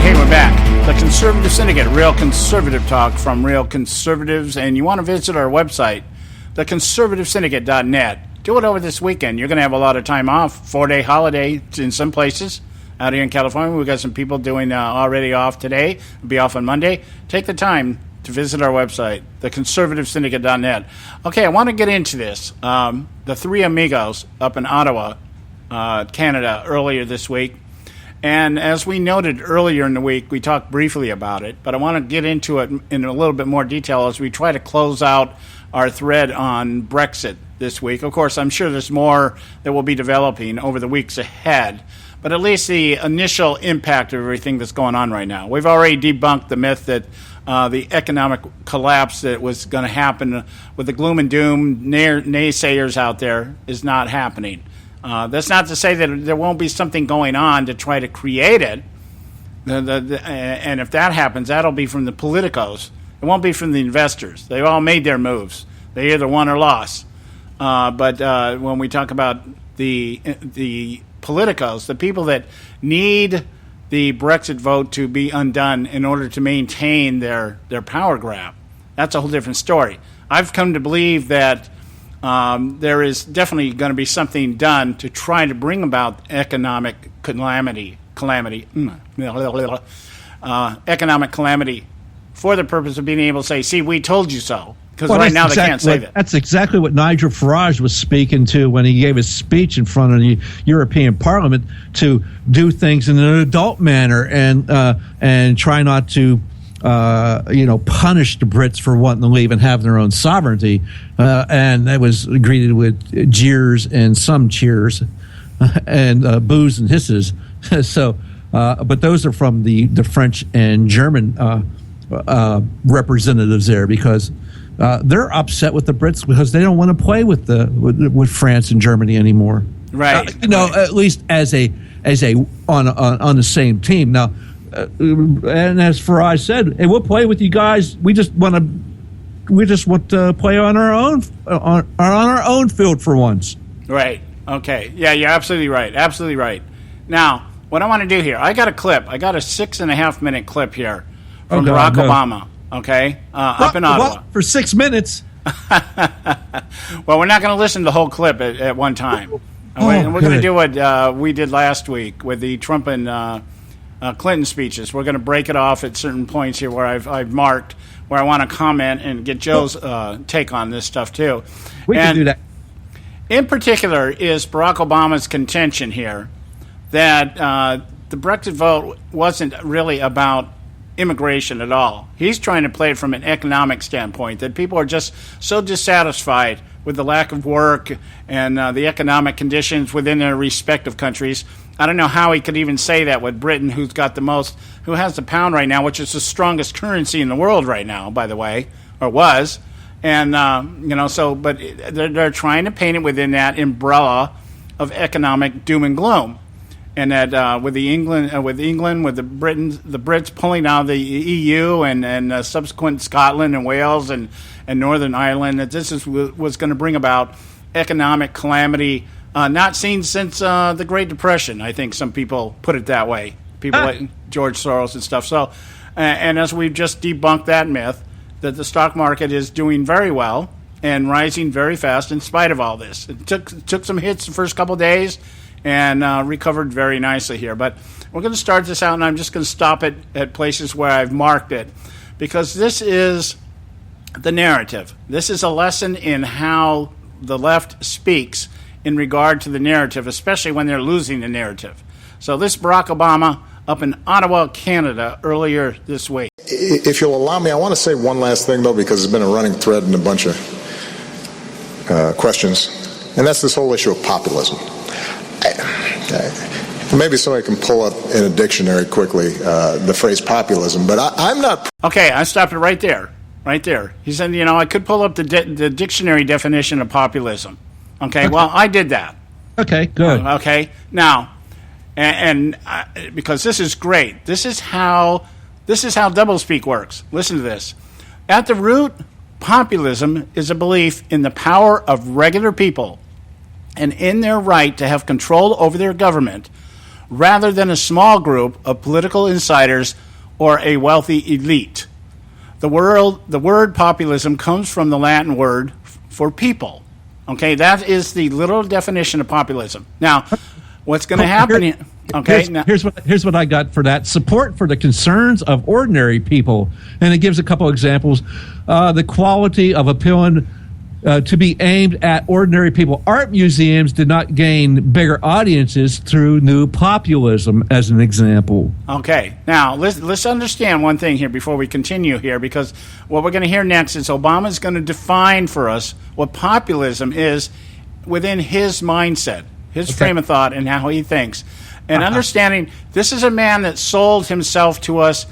Hey, we're back. The Conservative Syndicate, real conservative talk from real conservatives. And you want to visit our website, theconservativesyndicate.net. Do it over this weekend. You're going to have a lot of time off, 4-day holiday in some places. Out here in California, we've got some people doing already off today. We'll be off on Monday. Take the time to visit our website, theconservativesyndicate.net. Okay, I want to get into this. The three amigos up in Ottawa, Canada, earlier this week. And as we noted earlier in the week, we talked briefly about it, but I want to get into it in a little bit more detail as we try to close out our thread on Brexit this week. Of course, I'm sure there's more that will be developing over the weeks ahead, but at least the initial impact of everything that's going on right now. We've already debunked the myth that the economic collapse that was going to happen with the gloom and doom naysayers out there is not happening. That's not to say that there won't be something going on to try to create it. And if that happens, that'll be from the politicos. It won't be from the investors. They've all made their moves. They either won or lost. But when we talk about the politicos, the people that need the Brexit vote to be undone in order to maintain their power grab, that's a whole different story. I've come to believe that there is definitely going to be something done to try to bring about economic calamity for the purpose of being able to say, see, we told you so. Because right now they can't say that. That's exactly what Nigel Farage was speaking to when he gave his speech in front of the European Parliament, to do things in an adult manner and try not to punish the Brits for wanting to leave and have their own sovereignty. And that was greeted with jeers and some cheers and boos and hisses. So, but those are from the French and German representatives there, because they're upset with the Brits because they don't want to play with with France and Germany anymore. Right. At least as a on the same team. Now, and as Farage said, hey, we'll play with you guys. We just want to play on our own field for once. Right. Okay. Yeah, you're absolutely right. Absolutely right. Now, what I want to do here, I got a clip. I got a 6.5 minute clip here from Barack Obama. Okay, up in Ottawa for 6 minutes. Well, we're not going to listen to the whole clip at one time. We're going to do what we did last week with the Trump and Clinton speeches. We're going to break it off at certain points here where I've marked where I want to comment and get Joe's take on this stuff too. We can do that. In particular is Barack Obama's contention here that the Brexit vote wasn't really about immigration at all. He's trying to play it from an economic standpoint, that people are just so dissatisfied with the lack of work and the economic conditions within their respective countries. I don't know how he could even say that with Britain, who has the pound right now, which is the strongest currency in the world right now, by the way, or was. And, but they're trying to paint it within that umbrella of economic doom and gloom. And that with the Brits pulling out of the EU and subsequent Scotland and Wales and Northern Ireland, that this was going to bring about economic calamity not seen since the Great Depression. I think some people put it that way. People like George Soros and stuff. So, and as we've just debunked that myth, that the stock market is doing very well and rising very fast in spite of all this. It took some hits the first couple of days and recovered very nicely here. But we're going to start this out, and I'm just going to stop it at places where I've marked it, because this is the narrative. This is a lesson in how the left speaks in regard to the narrative, especially when they're losing the narrative. So this Barack Obama up in Ottawa, Canada, earlier this week. If you'll allow me, I want to say one last thing, though, because it's been a running thread in a bunch of questions, and that's this whole issue of populism. Maybe somebody can pull up in a dictionary quickly the phrase populism, but I'm not... Okay, I stopped it right there. Right there. He said, I could pull up the dictionary definition of populism. Okay, well, I did that. Okay, good. Okay, now, and because this is great. This is how doublespeak works. Listen to this. At the root, populism is a belief in the power of regular people and in their right to have control over their government rather than a small group of political insiders or a wealthy elite. The word populism comes from the Latin word for people. Okay, that is the literal definition of populism. Now, what's going to happen? Here's what I got for that: support for the concerns of ordinary people, and it gives a couple examples. The quality of appealing to be aimed at ordinary people. Art museums did not gain bigger audiences through new populism, as an example. Okay, now let's understand one thing here before we continue here, because what we're going to hear next is Obama's going to define for us what populism is within his mindset, his frame of thought, and how he thinks. And understanding this is a man that sold himself to us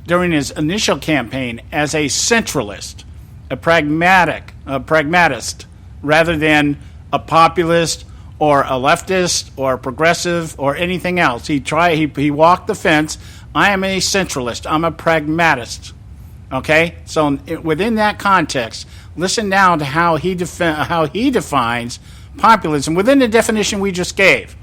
during his initial campaign as a centralist, a pragmatist, rather than a populist or a leftist or a progressive or anything else. He walked the fence. I am a centralist. I'm a pragmatist. Okay? So within that context, listen now to how he defines populism within the definition we just gave.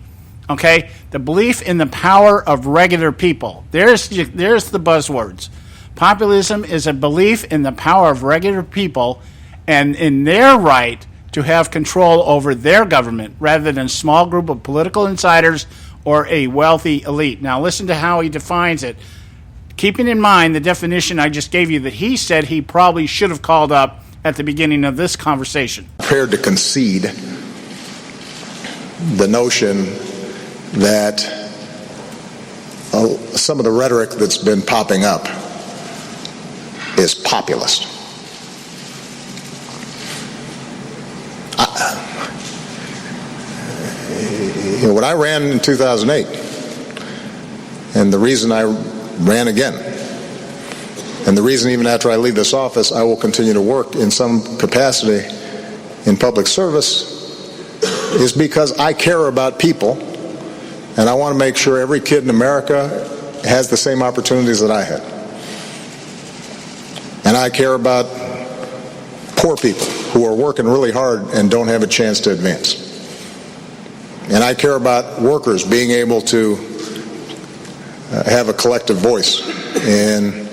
Okay? The belief in the power of regular people. There's the buzzwords. Populism is a belief in the power of regular people and in their right to have control over their government rather than a small group of political insiders or a wealthy elite. Now listen to how he defines it, keeping in mind the definition I just gave you that he said he probably should have called up at the beginning of this conversation. Prepared to concede the notion that some of the rhetoric that's been popping up is populist. When I ran in 2008, and the reason I ran again, and the reason even after I leave this office I will continue to work in some capacity in public service, is because I care about people, and I want to make sure every kid in America has the same opportunities that I had. And I care about poor people who are working really hard and don't have a chance to advance. And I care about workers being able to have a collective voice in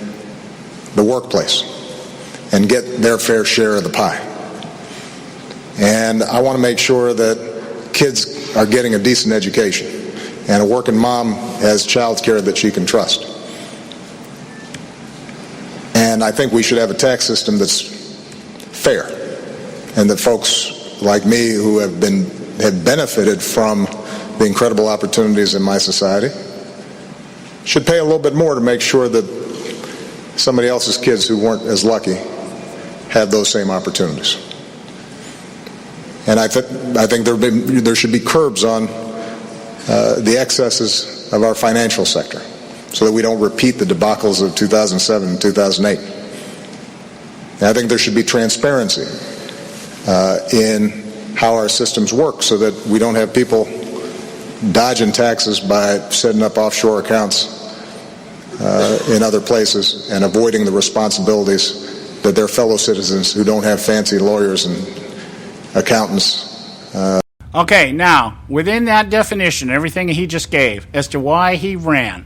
the workplace. and get their fair share of the pie. And I want to make sure that kids are getting a decent education and a working mom has child care that she can trust. And I think we should have a tax system that's fair, and that folks like me who have benefited from the incredible opportunities in my society should pay a little bit more to make sure that somebody else's kids who weren't as lucky have those same opportunities. And I think there should be curbs on the excesses of our financial sector so that we don't repeat the debacles of 2007 and 2008. And I think there should be transparency in how our systems work so that we don't have people dodging taxes by setting up offshore accounts in other places and avoiding the responsibilities that their fellow citizens who don't have fancy lawyers and accountants. Okay, now, within that definition, everything he just gave as to why he ran,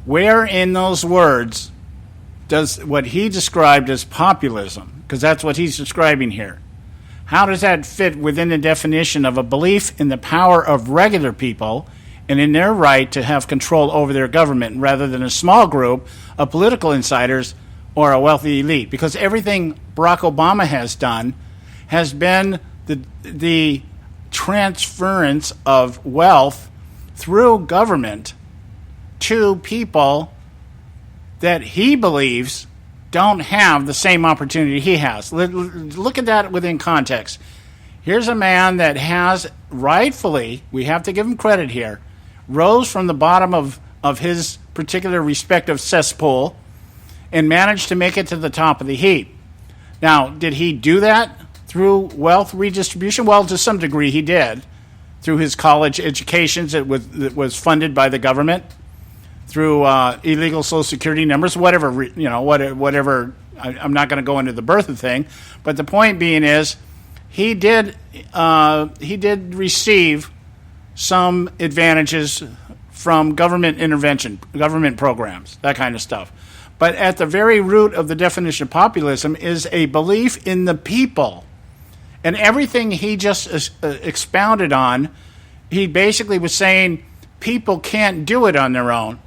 where in those words does what he described as populism, because that's what he's describing here, how does that fit within the definition of a belief in the power of regular people and in their right to have control over their government rather than a small group of political insiders or a wealthy elite? Because everything Barack Obama has done has been the transference of wealth through government to people that he believes don't have the same opportunity he has. Look at that within context. Here's a man that has rightfully, we have to give him credit here, rose from the bottom of his particular respective cesspool and managed to make it to the top of the heap. Now, did he do that through wealth redistribution? Well, to some degree he did. Through his college educations that was funded by the government, through illegal Social Security numbers, whatever. I'm not going to go into the birth of thing, but the point being is he did receive some advantages from government intervention, government programs, that kind of stuff. But at the very root of the definition of populism is a belief in the people. And everything he just expounded on, he basically was saying people can't do it on their own,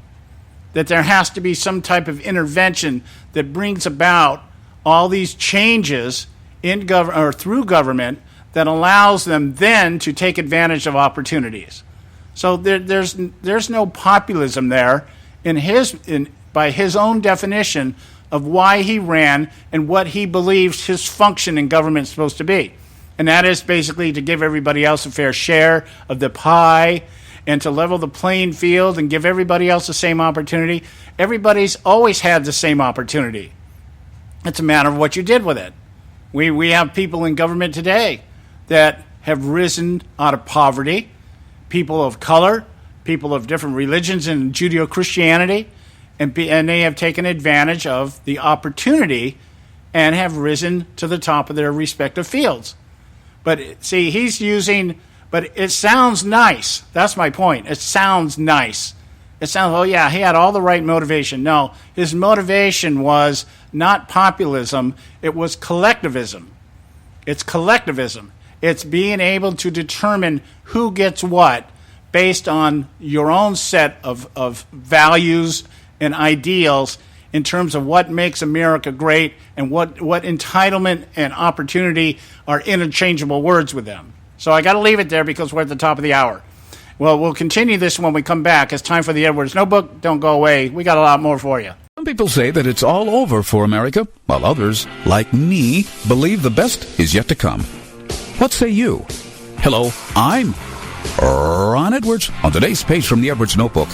that there has to be some type of intervention that brings about all these changes in through government that allows them then to take advantage of opportunities. So there's no populism there by his own definition of why he ran and what he believes his function in government is supposed to be. And that is basically to give everybody else a fair share of the pie and to level the playing field and give everybody else the same opportunity. Everybody's always had the same opportunity. It's a matter of what you did with it. We have people in government today that have risen out of poverty, people of color, people of different religions and Judeo-Christianity, and they have taken advantage of the opportunity and have risen to the top of their respective fields. But see, but it sounds nice. That's my point. It sounds nice. It sounds, oh yeah, he had all the right motivation. No, his motivation was not populism. It was collectivism. It's collectivism. It's being able to determine who gets what based on your own set of values and ideals in terms of what makes America great and what entitlement and opportunity are interchangeable words with them. So I got to leave it there because we're at the top of the hour. Well, we'll continue this when we come back. It's time for the Edwards Notebook. Don't go away. We got a lot more for you. Some people say that it's all over for America, while others, like me, believe the best is yet to come. What say you? Hello, I'm Ron Edwards. On today's page from the Edwards Notebook,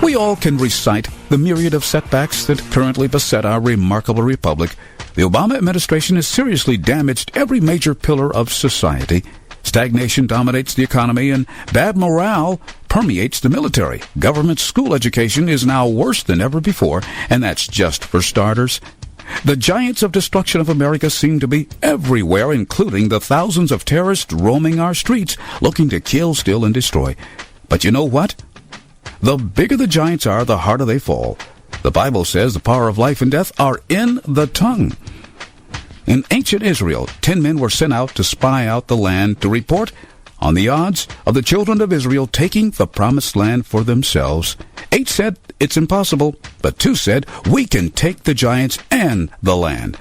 we all can recite the myriad of setbacks that currently beset our remarkable republic. The Obama administration has seriously damaged every major pillar of society. Stagnation dominates the economy, and bad morale permeates the military. Government school education is now worse than ever before, and that's just for starters. The giants of destruction of America seem to be everywhere, including the thousands of terrorists roaming our streets, looking to kill, steal, and destroy. But you know what? The bigger the giants are, the harder they fall. The Bible says the power of life and death are in the tongue. In ancient Israel, 10 men were sent out to spy out the land to report on the odds of the children of Israel taking the promised land for themselves. 8 said it's impossible, but 2 said we can take the giants and the land.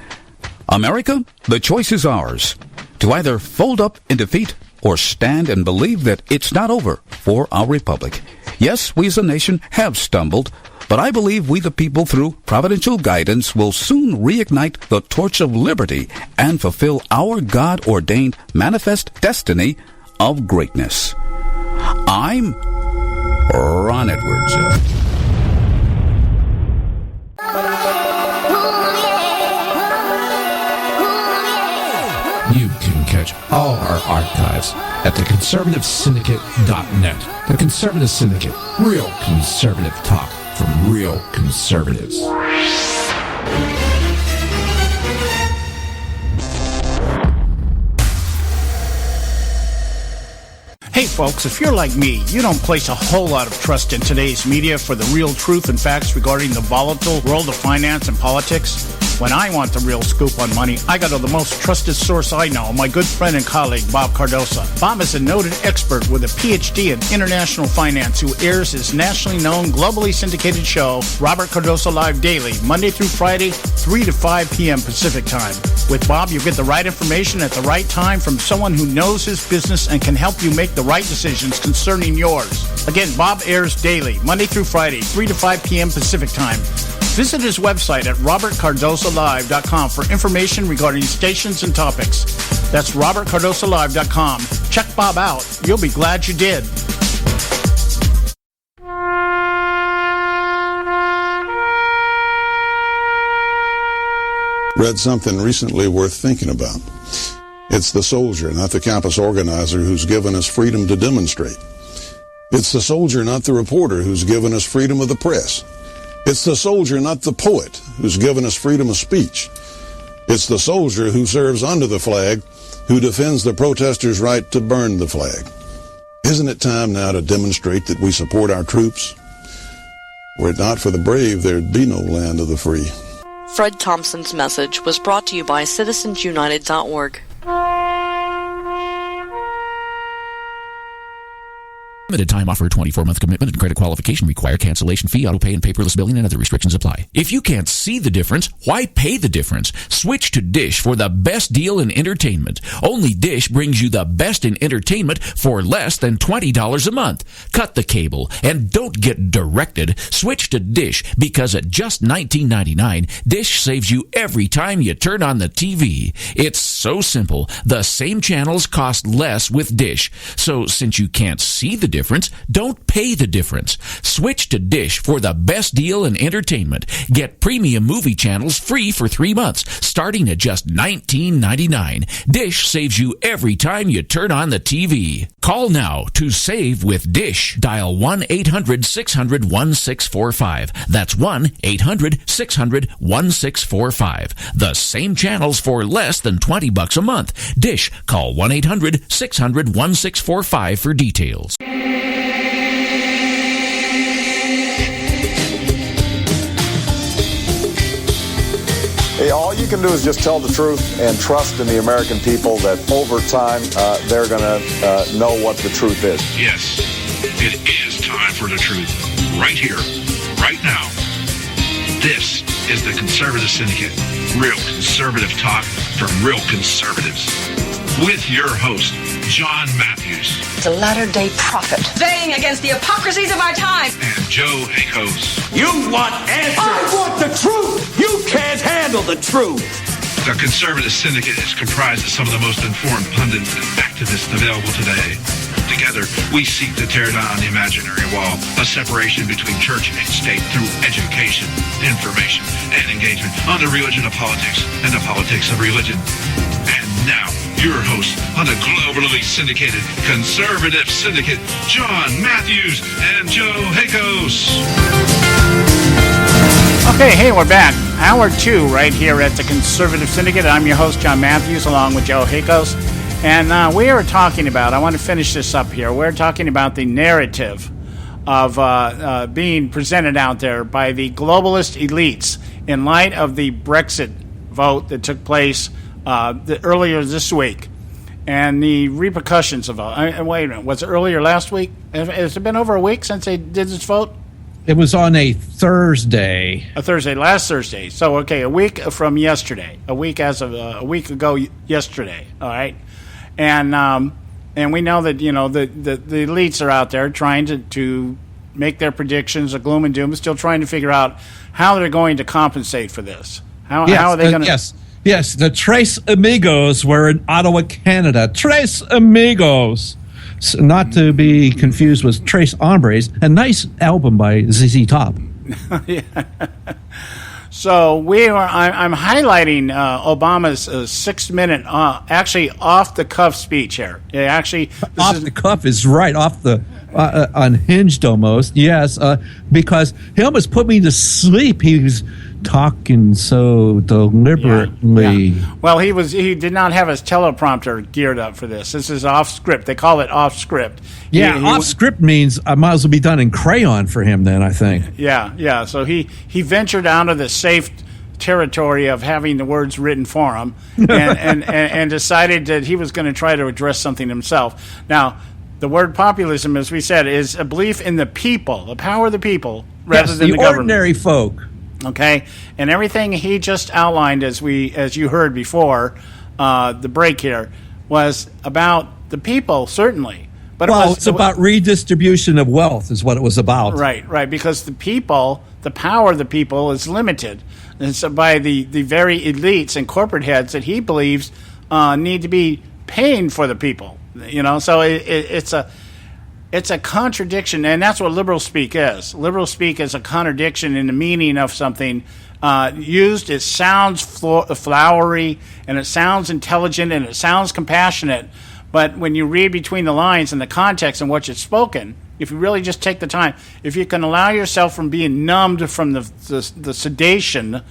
America, the choice is ours, to either fold up in defeat or stand and believe that it's not over for our republic. Yes, we as a nation have stumbled, but I believe we the people, through providential guidance, will soon reignite the torch of liberty and fulfill our God-ordained manifest destiny of greatness. I'm Ron Edwards. You can catch all our archives at theconservativesyndicate.net. The Conservative Syndicate. Real conservative talk from real conservatives. Hey folks, if you're like me, you don't place a whole lot of trust in today's media for the real truth and facts regarding the volatile world of finance and politics. When I want the real scoop on money, I go to the most trusted source I know, my good friend and colleague, Bob Cardoso. Bob is a noted expert with a PhD in international finance who airs his nationally known, globally syndicated show, Robert Cardoso Live Daily, Monday through Friday, 3 to 5 p.m. Pacific Time. With Bob, you get the right information at the right time from someone who knows his business and can help you make the right decisions concerning yours. Again, Bob airs daily, Monday through Friday, 3 to 5 p.m. Pacific Time. Visit his website at robertcardosolive.com for information regarding stations and topics. That's robertcardosolive.com. Check Bob out. You'll be glad you did. Read something recently worth thinking about. It's the soldier, not the campus organizer, who's given us freedom to demonstrate. It's the soldier, not the reporter, who's given us freedom of the press. It's the soldier, not the poet, who's given us freedom of speech. It's the soldier who serves under the flag, who defends the protesters' right to burn the flag. Isn't it time now to demonstrate that we support our troops? Were it not for the brave, there'd be no land of the free. Fred Thompson's message was brought to you by citizensunited.org. Limited time offer, 24-month commitment and credit qualification require. Cancellation fee, auto pay, and paperless billing and other restrictions apply. If you can't see the difference, why pay the difference? Switch to Dish for the best deal in entertainment. Only Dish brings you the best in entertainment for less than $20 a month. Cut the cable and don't get directed. Switch to Dish because at just $19.99, Dish saves you every time you turn on the TV. It's so simple. The same channels cost less with Dish. So since you can't see the difference, don't pay the difference. Switch to Dish for the best deal in entertainment. Get premium movie channels free for 3 months, starting at just $19.99. Dish saves you every time you turn on the TV. Call now to save with Dish. Dial 1-800-600-1645. That's 1-800-600-1645. The same channels for less than $20 a month. Dish. Call 1-800-600-1645 for details. Hey, all you can do is just tell the truth and trust in the American people that over time they're going to know what the truth is. Yes, it is time for the truth. Right here, right now. This is the Conservative Syndicate. Real conservative talk from real conservatives. With your host, John Matthews. The latter-day prophet. Baying against the hypocrisies of our time. And Joe Akos. You want answers. I want the truth. You can't handle the truth. The Conservative Syndicate is comprised of some of the most informed pundits and activists available today. Together, we seek to tear down the imaginary wall, a separation between church and state through education, information, and engagement on the religion of politics and the politics of religion. And now, your host on the globally syndicated Conservative Syndicate, John Matthews and Joe Akos. Okay, hey, we're back. Hour 2 right here at the Conservative Syndicate. I'm your host, John Matthews, along with Joe Akos. And we are talking about, I want to finish this up here, we're talking about the narrative of being presented out there by the globalist elites in light of the Brexit vote that took place earlier this week, and the repercussions of it. Wait a minute, was it earlier last week? Has it been over a week since they did this vote? It was on a Thursday. Last Thursday. So, okay, a week from yesterday. A week ago yesterday, all right? And we know that, the elites are out there trying to make their predictions of gloom and doom, still trying to figure out how they're going to compensate for this. How are they going to... Yes, the Tres Amigos were in Ottawa, Canada. Tres Amigos. Not to be confused with Tres Hombres, a nice album by ZZ Top. Yeah. So I'm highlighting Obama's 6-minute, actually off-the-cuff speech here. The cuff is right off the unhinged almost. Yes, because he almost put me to sleep. He was talking so deliberately. Yeah. Well, he did not have his teleprompter geared up for this. This is off script. They call it off script. Off script means I might as well be done in crayon for him then, I think. Yeah. So he ventured out of the safe territory of having the words written for him and decided that he was going to try to address something himself. Now, the word populism, as we said, is a belief in the people, the power of the people, rather than the government. Ordinary folk. Okay, and everything he just outlined, as you heard before the break here, was about the people, certainly. But it's about redistribution of wealth, is what it was about. Right. Because the people, the power of the people, is limited, and so by the very elites and corporate heads that he believes need to be paying for the people. So it's a contradiction, and that's what liberal speak is. Liberal speak is a contradiction in the meaning of something used. It sounds flowery, and it sounds intelligent, and it sounds compassionate. But when you read between the lines and the context and what's spoken, if you really just take the time, if you can allow yourself from being numbed from the sedation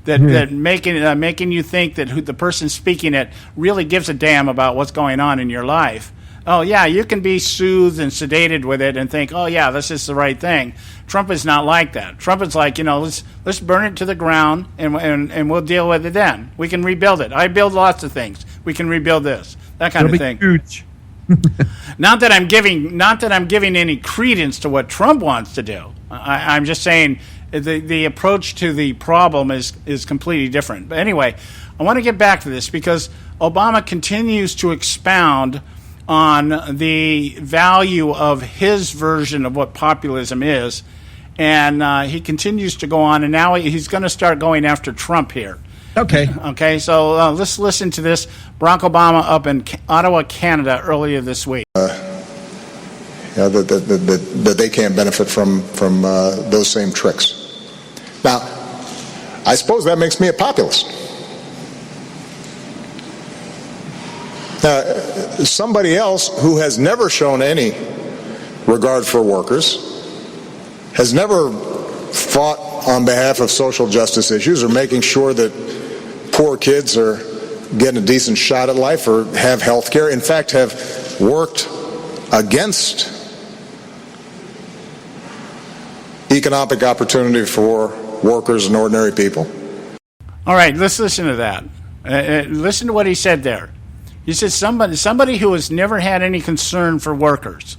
that making you think that the person speaking it really gives a damn about what's going on in your life. Oh, yeah, you can be soothed and sedated with it and think, oh, yeah, this is the right thing. Trump is not like that. Trump is like, let's burn it to the ground and we'll deal with it then. We can rebuild it. I build lots of things. We can rebuild this. That kind of thing. Huge. Not that I'm giving any credence to what Trump wants to do. I'm just saying the approach to the problem is completely different. But anyway, I want to get back to this because Obama continues to expound on the value of his version of what populism is, and he continues to go on, and now he's going to start going after Trump here. Okay, so let's listen to this. Barack Obama up in Ottawa, Canada, earlier this week. That they can't benefit from those same tricks. Now, I suppose that makes me a populist. Somebody else who has never shown any regard for workers, has never fought on behalf of social justice issues or making sure that poor kids are getting a decent shot at life or have health care, in fact, have worked against economic opportunity for workers and ordinary people. All right, let's listen to that. Listen to what he said there. He said somebody who has never had any concern for workers.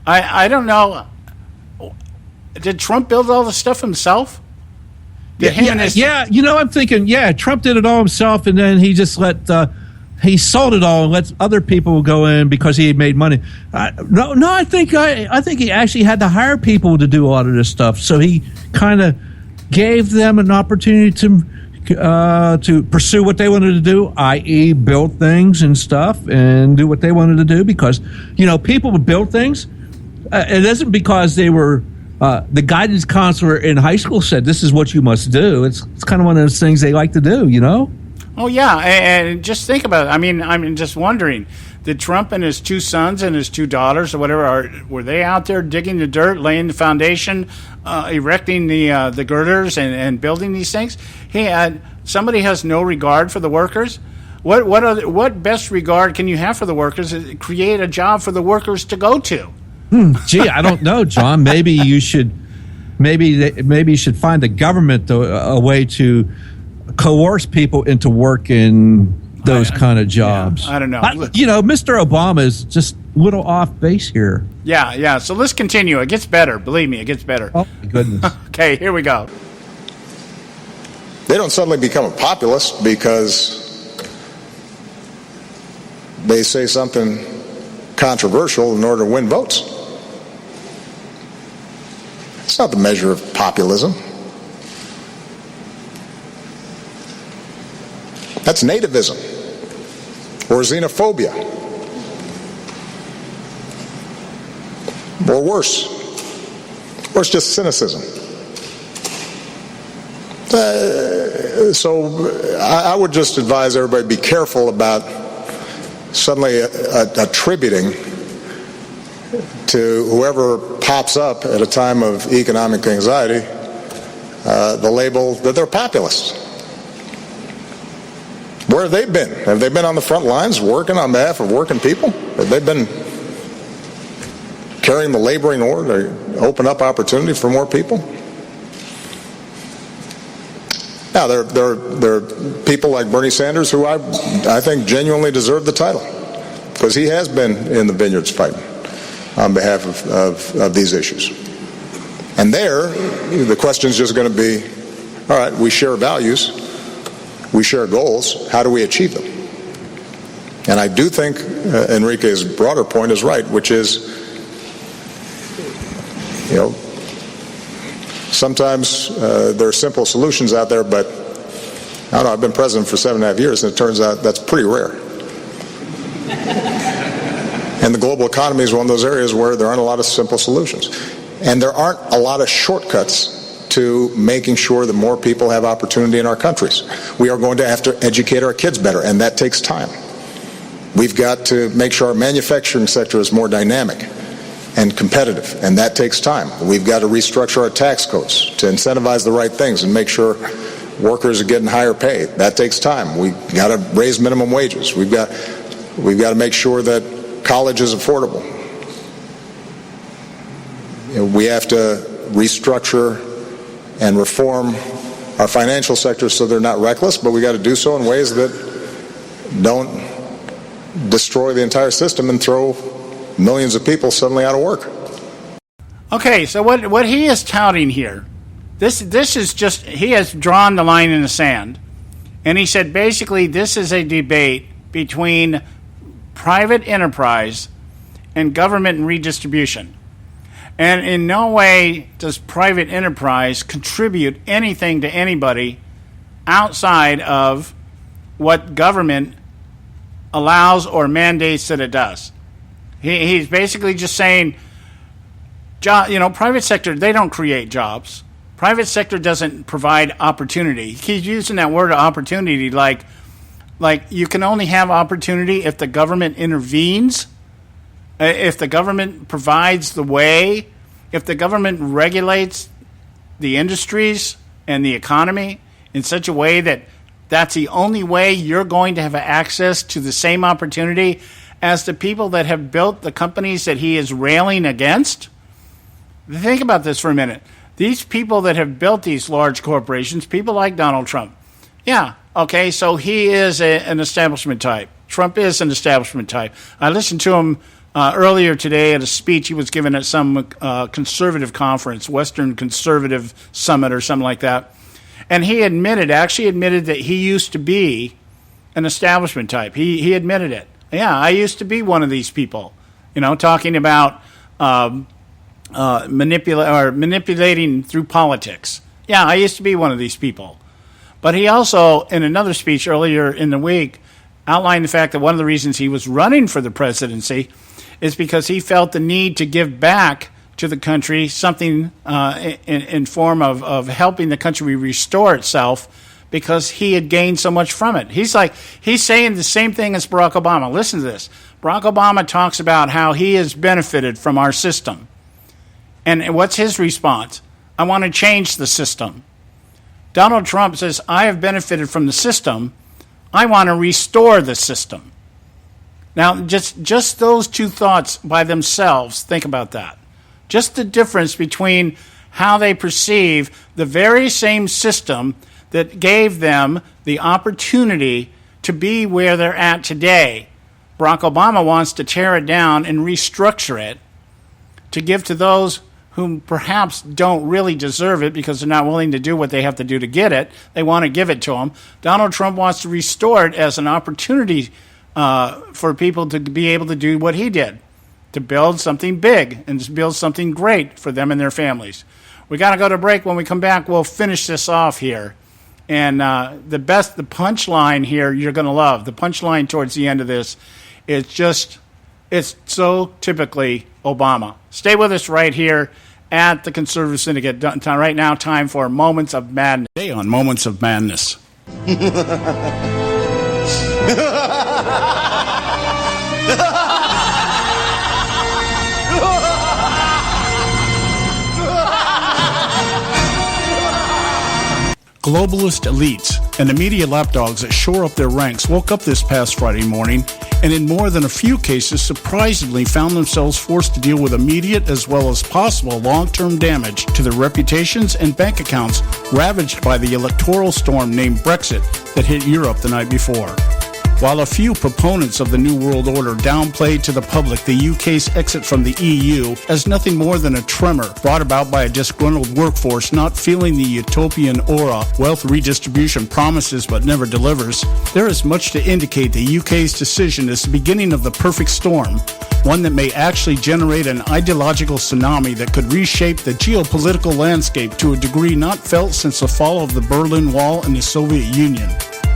I don't know. Did Trump build all the stuff himself? I'm thinking, Trump did it all himself, and then he just he sold it all and let other people go in because he had made money. I think he actually had to hire people to do a lot of this stuff. So he kind of gave them an opportunity to pursue what they wanted to do, i.e. build things and stuff and do what they wanted to do because, people would build things. It isn't because they were the guidance counselor in high school said this is what you must do. It's kind of one of those things they like to do, Oh, yeah, and just think about it. I mean, I'm just wondering, did Trump and his two sons and his two daughters or whatever, were they out there digging the dirt, laying the foundation, erecting the girders and building these things? Somebody has no regard for the workers? What best regard can you have for the workers? Create a job for the workers to go to. Gee, I don't know, John. Maybe you should find the government a way to coerce people into work in those kind of jobs. Yeah, I don't know. Mr. Obama is just a little off base here. Yeah. So let's continue. It gets better. Believe me, it gets better. Oh, my goodness. Okay, here we go. They don't suddenly become a populist because they say something controversial in order to win votes. It's not the measure of populism. That's nativism or xenophobia or worse. Or it's just cynicism. So I would just advise everybody be careful about suddenly attributing to whoever pops up at a time of economic anxiety the label that they're populists. Where have they been? Have they been on the front lines working on behalf of working people? Have they been carrying the laboring oar to open up opportunity for more people? Now, there are people like Bernie Sanders who I think genuinely deserve the title because he has been in the vineyards fighting on behalf of these issues. And there, the question is just going to be, all right, we share values, we share goals, how do we achieve them? And I do think Enrique's broader point is right, which is, sometimes there are simple solutions out there, but I don't know, I've been president for 7.5 years, and it turns out that's pretty rare. And the global economy is one of those areas where there aren't a lot of simple solutions. And there aren't a lot of shortcuts to making sure that more people have opportunity in our countries. We are going to have to educate our kids better, and that takes time. We've got to make sure our manufacturing sector is more dynamic and competitive, and that takes time. We've got to restructure our tax codes to incentivize the right things and make sure workers are getting higher pay. That takes time. We've got to raise minimum wages. We've got to make sure that college is affordable. We have to restructure and reform our financial sector so they're not reckless, but we got to do so in ways that don't destroy the entire system and throw millions of people suddenly out of work. Okay, so what he is touting here, this is just, he has drawn the line in the sand, and he said basically this is a debate between private enterprise and government and redistribution. And in no way does private enterprise contribute anything to anybody outside of what government allows or mandates that it does. He's basically just saying, private sector, they don't create jobs. Private sector doesn't provide opportunity. He's using that word opportunity like you can only have opportunity if the government intervenes, if the government provides the way, if the government regulates the industries and the economy in such a way that that's the only way you're going to have access to the same opportunity as the people that have built the companies that he is railing against. Think about this for a minute. These people that have built these large corporations, people like Donald Trump. Yeah, okay, so he is an establishment type. Trump is an establishment type. I listened to him earlier today at a speech he was given at some conservative conference, Western Conservative Summit or something like that. And he actually admitted that he used to be an establishment type. He admitted it. Yeah, I used to be one of these people, talking about manipulating through politics. Yeah, I used to be one of these people. But he also, in another speech earlier in the week, outlined the fact that one of the reasons he was running for the presidency is because he felt the need to give back to the country something in form of helping the country restore itself, because he had gained so much from it. He's saying the same thing as Barack Obama. Listen to this. Barack Obama talks about how he has benefited from our system. And what's his response? I want to change the system. Donald Trump says, I have benefited from the system. I want to restore the system. Now, just those two thoughts by themselves, think about that. Just the difference between how they perceive the very same system that gave them the opportunity to be where they're at today. Barack Obama wants to tear it down and restructure it to give to those who perhaps don't really deserve it because they're not willing to do what they have to do to get it. They want to give it to them. Donald Trump wants to restore it as an opportunity for people to be able to do what he did, to build something big and to build something great for them and their families. We got to go to break. When we come back, we'll finish this off here. And the punchline here you're going to love. The punchline towards the end of this, it's so typically Obama. Stay with us right here at the Conservative Syndicate. Right now, time for Moments of Madness. Today on Moments of Madness. Globalist elites and the media lapdogs that shore up their ranks woke up this past Friday morning and in more than a few cases surprisingly found themselves forced to deal with immediate as well as possible long-term damage to their reputations and bank accounts ravaged by the electoral storm named Brexit that hit Europe the night before. While a few proponents of the New World Order downplayed to the public the UK's exit from the EU as nothing more than a tremor brought about by a disgruntled workforce not feeling the utopian aura wealth redistribution promises but never delivers, there is much to indicate the UK's decision is the beginning of the perfect storm, one that may actually generate an ideological tsunami that could reshape the geopolitical landscape to a degree not felt since the fall of the Berlin Wall and the Soviet Union.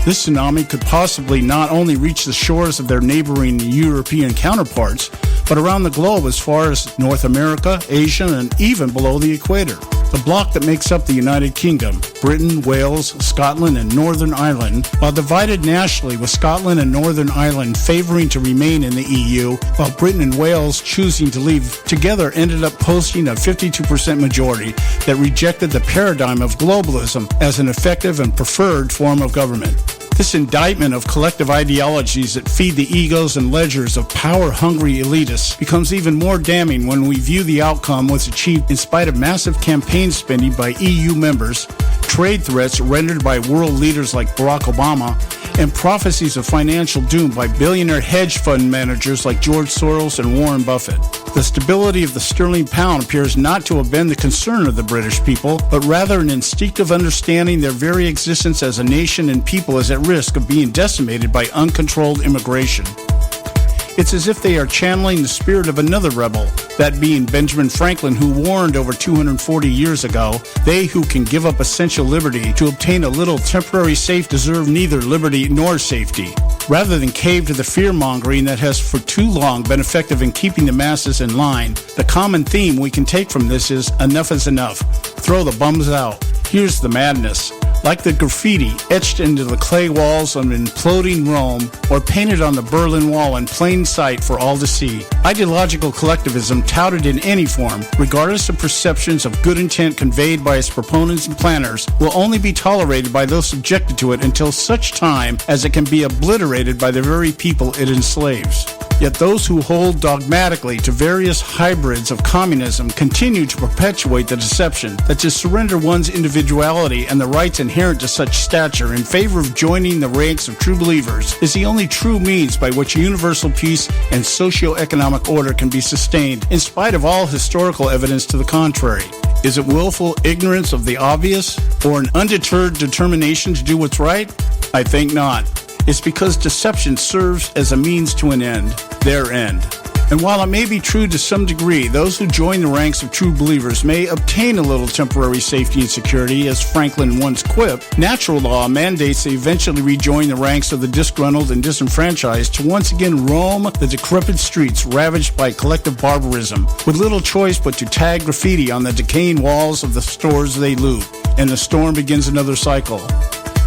This tsunami could possibly not only reach the shores of their neighboring European counterparts, but around the globe as far as North America, Asia, and even below the equator. The bloc that makes up the United Kingdom, Britain, Wales, Scotland, and Northern Ireland, while divided nationally with Scotland and Northern Ireland favoring to remain in the EU, while Britain and Wales choosing to leave, together ended up posting a 52% majority that rejected the paradigm of globalism as an effective and preferred form of government. This indictment of collective ideologies that feed the egos and ledgers of power-hungry elitists becomes even more damning when we view the outcome was achieved in spite of massive campaign spending by EU members, trade threats rendered by world leaders like Barack Obama, and prophecies of financial doom by billionaire hedge fund managers like George Soros and Warren Buffett. The stability of the sterling pound appears not to have been the concern of the British people, but rather an instinctive understanding their very existence as a nation and people is at risk of being decimated by uncontrolled immigration. It's as if they are channeling the spirit of another rebel, that being Benjamin Franklin, who warned over 240 years ago, they who can give up essential liberty to obtain a little temporary safe deserve neither liberty nor safety. Rather than cave to the fear-mongering that has for too long been effective in keeping the masses in line, the common theme we can take from this is enough is enough. Throw the bums out. Here's the madness. Like the graffiti etched into the clay walls of imploding Rome or painted on the Berlin Wall in plain sight for all to see, ideological collectivism touted in any form, regardless of perceptions of good intent conveyed by its proponents and planners, will only be tolerated by those subjected to it until such time as it can be obliterated by the very people it enslaves. Yet those who hold dogmatically to various hybrids of communism continue to perpetuate the deception that to surrender one's individuality and the rights inherent to such stature in favor of joining the ranks of true believers is the only true means by which universal peace and socio-economic order can be sustained, in spite of all historical evidence to the contrary. Is it willful ignorance of the obvious, or an undeterred determination to do what's right? I think not. It's because deception serves as a means to an end, their end. And while it may be true to some degree, those who join the ranks of true believers may obtain a little temporary safety and security, as Franklin once quipped, natural law mandates they eventually rejoin the ranks of the disgruntled and disenfranchised to once again roam the decrepit streets ravaged by collective barbarism, with little choice but to tag graffiti on the decaying walls of the stores they loot. And the storm begins another cycle.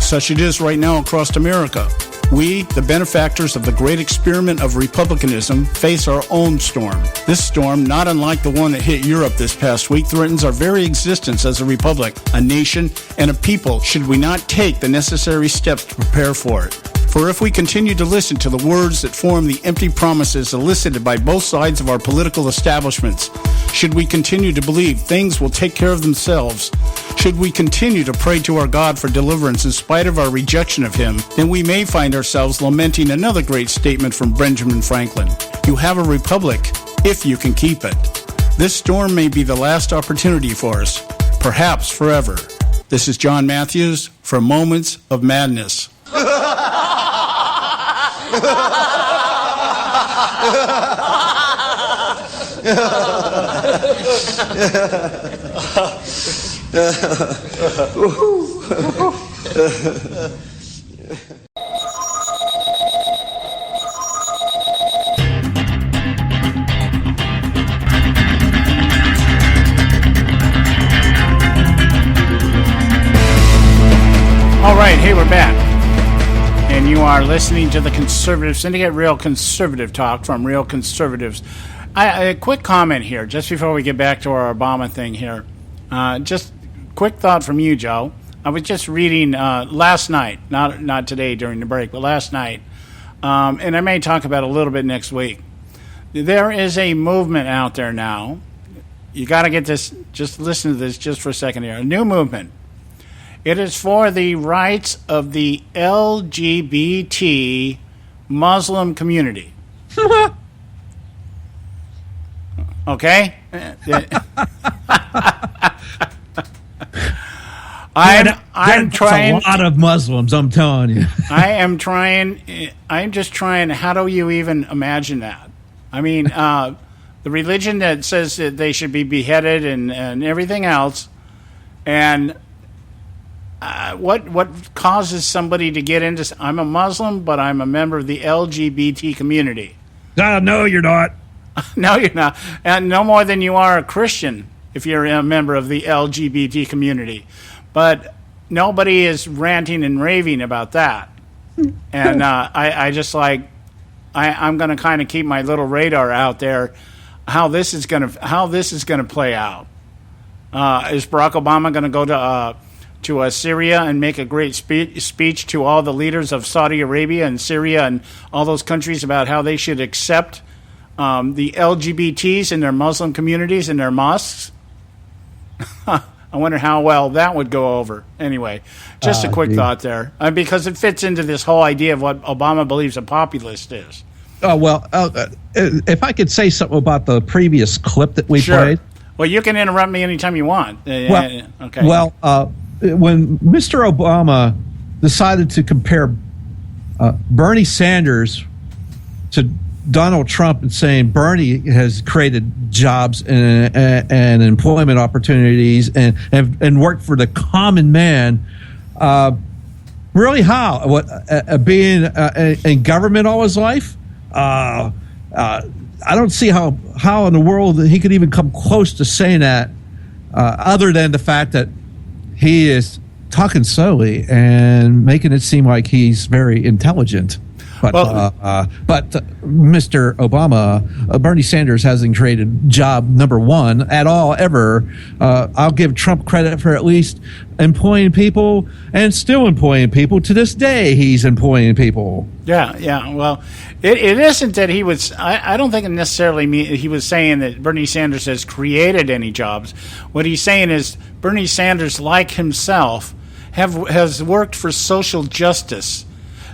Such it is right now across America. We, the benefactors of the great experiment of republicanism, face our own storm. This storm, not unlike the one that hit Europe this past week, threatens our very existence as a republic, a nation, and a people should we not take the necessary steps to prepare for it. For if we continue to listen to the words that form the empty promises elicited by both sides of our political establishments, should we continue to believe things will take care of themselves, Should we continue to pray to our God for deliverance in spite of our rejection of Him, then we may find ourselves lamenting another great statement from Benjamin Franklin. You have a republic if you can keep it. This storm may be the last opportunity for us, perhaps forever. This is John Matthews for Moments of Madness. All right, hey, we're back. And you are listening to the Conservative Syndicate, Real Conservative Talk from Real Conservatives. A quick comment here, just before we get back to our Obama thing here. Just quick thought from you, Joe. I was just reading last night, not today during the break, but last night, and I may talk about it a little bit next week. There is a movement out there now. You got to get this, just listen to this just for a second here. A new movement. It is for the rights of the LGBT Muslim community. Okay? I'm trying. A lot of Muslims, I'm telling you. I'm just trying. How do you even imagine that? I mean, the religion that says that they should be beheaded and everything else, and what causes somebody to get into? I'm a Muslim, but I'm a member of the LGBT community. No, you're not. No, you're not. And no more than you are a Christian if you're a member of the LGBT community. But nobody is ranting and raving about that. And I just like, I'm going to kind of keep my little radar out there, how this is going to play out. Is Barack Obama going to go to Syria and make a great speech to all the leaders of Saudi Arabia and Syria and all those countries about how they should accept the LGBTs in their Muslim communities in their mosques? I wonder how well that would go over. Anyway, just a quick thought there, because it fits into this whole idea of what Obama believes a populist is. Oh, well, if I could say something about the previous clip that we played. Well, you can interrupt me anytime you want. Okay. Well, when Mr. Obama decided to compare Bernie Sanders to Donald Trump and saying Bernie has created jobs and employment opportunities and worked for the common man. Really, how? What being in government all his life? I don't see how in the world that he could even come close to saying that, other than the fact that he is talking slowly and making it seem like he's very intelligent. But Mr. Obama, Bernie Sanders hasn't created job number one at all ever. I'll give Trump credit for at least employing people and still employing people. To this day, he's employing people. Yeah. Well, it isn't that he was. I don't think it necessarily he was saying that Bernie Sanders has created any jobs. What he's saying is Bernie Sanders, like himself, has worked for social justice.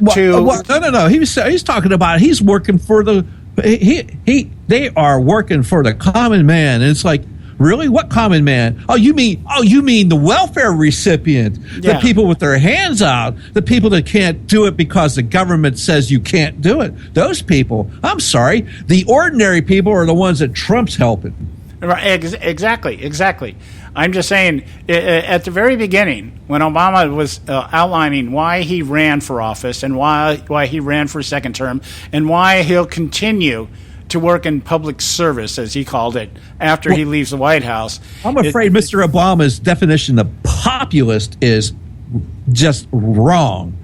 No. He's talking about he's working for they are working for the common man. And it's like, really? What common man? Oh, you mean the welfare recipient, the people with their hands out, the people that can't do it because the government says you can't do it. Those people. I'm sorry. The ordinary people are the ones that Trump's helping. Right, exactly. I'm just saying, at the very beginning, when Obama was outlining why he ran for office and why he ran for a second term and why he'll continue to work in public service, as he called it, after he leaves the White House. I'm afraid Mr. Obama's definition of populist is just wrong.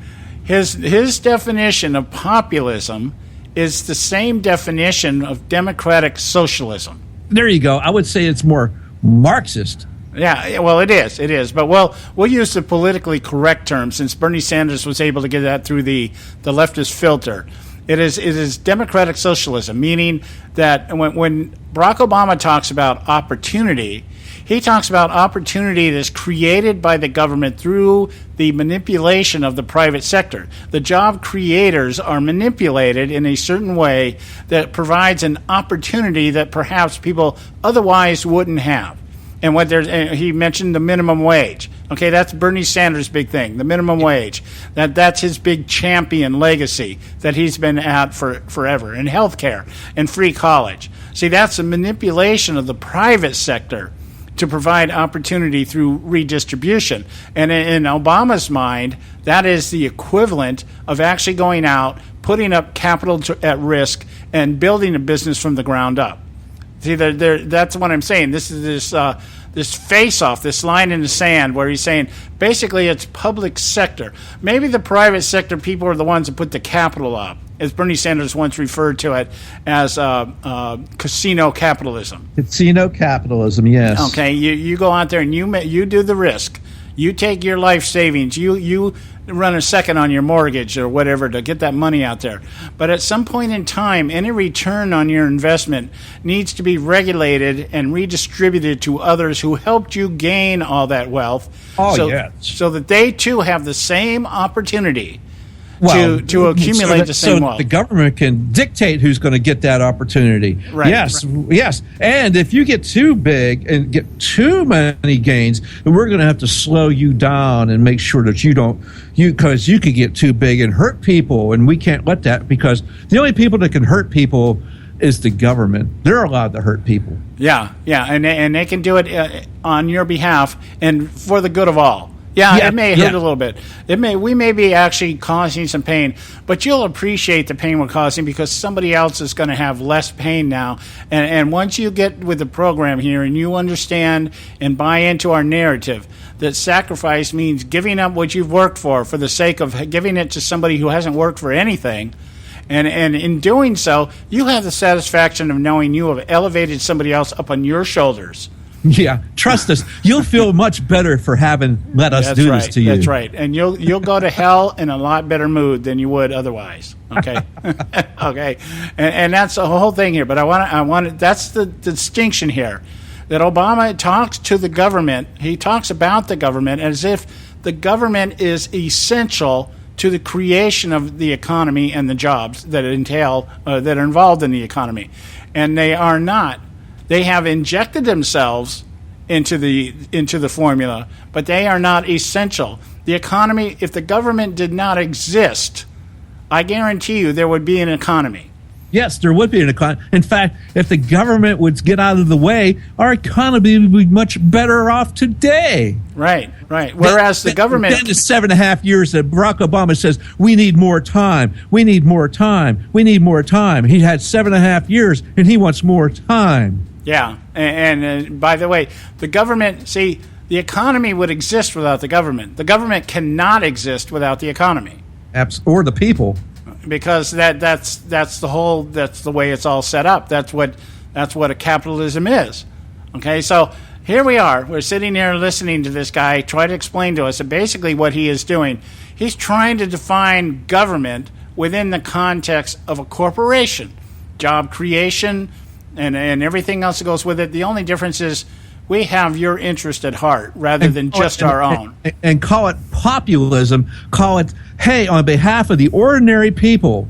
His definition of populism is the same definition of democratic socialism. There you go. I would say it's more Marxist. Yeah, well, it is. But we'll use the politically correct term since Bernie Sanders was able to get that through the leftist filter. It is democratic socialism, meaning that when Barack Obama talks about opportunity, He talks about opportunity that's created by the government through the manipulation of the private sector. The job creators are manipulated in a certain way that provides an opportunity that perhaps people otherwise wouldn't have. And he mentioned the minimum wage. Okay, that's Bernie Sanders' big thing, the minimum wage. That's his big champion legacy that he's been at for forever. And healthcare and free college. See, that's a manipulation of the private sector to provide opportunity through redistribution. And in Obama's mind, that is the equivalent of actually going out, putting up capital at risk, and building a business from the ground up. See, that's what I'm saying. This is this face-off, this line in the sand where he's saying basically it's public sector. Maybe the private sector people are the ones that put the capital up, as Bernie Sanders once referred to it as casino capitalism. Casino capitalism, yes. Okay, you go out there and you do the risk. You take your life savings. You run a second on your mortgage or whatever to get that money out there. But at some point in time, any return on your investment needs to be regulated and redistributed to others who helped you gain all that wealth. So that they too have the same opportunity to accumulate the same wealth. The government can dictate who's going to get that opportunity. Right. Yes. And if you get too big and get too many gains, we're going to have to slow you down and make sure that because you could get too big and hurt people, and we can't let that, because the only people that can hurt people is the government. They're allowed to hurt people. Yeah, and they can do it on your behalf and for the good of all. Yeah, it may hurt a little bit. We may be actually causing some pain, but you'll appreciate the pain we're causing because somebody else is going to have less pain now. And once you get with the program here and you understand and buy into our narrative that sacrifice means giving up what you've worked for the sake of giving it to somebody who hasn't worked for anything, and in doing so, you have the satisfaction of knowing you have elevated somebody else up on your shoulders. Yeah, trust us. You'll feel much better for having let us do this to you. That's right, and you'll go to hell in a lot better mood than you would otherwise. Okay, okay, and that's the whole thing here. But I want that's the distinction here, that Obama talks to the government. He talks about the government as if the government is essential to the creation of the economy and the jobs that entail that are involved in the economy, and they are not. They have injected themselves into the formula, but they are not essential. The economy, if the government did not exist, I guarantee you there would be an economy. Yes, there would be an economy. In fact, if the government would get out of the way, our economy would be much better off today. Right. Whereas the government... Then the 7.5 years that Barack Obama says, we need more time, we need more time, we need more time. He had 7.5 years, and he wants more time. Yeah, and by the way, the government, see, the economy would exist without the government. The government cannot exist without the economy. Or the people. Because that's the way it's all set up. That's what a capitalism is. Okay, so here we are. We're sitting here listening to this guy try to explain to us that basically what he is doing, he's trying to define government within the context of a corporation, job creation, and everything else that goes with it. The only difference is we have your interest at heart rather than just our own. And call it populism. Call it, hey, on behalf of the ordinary people.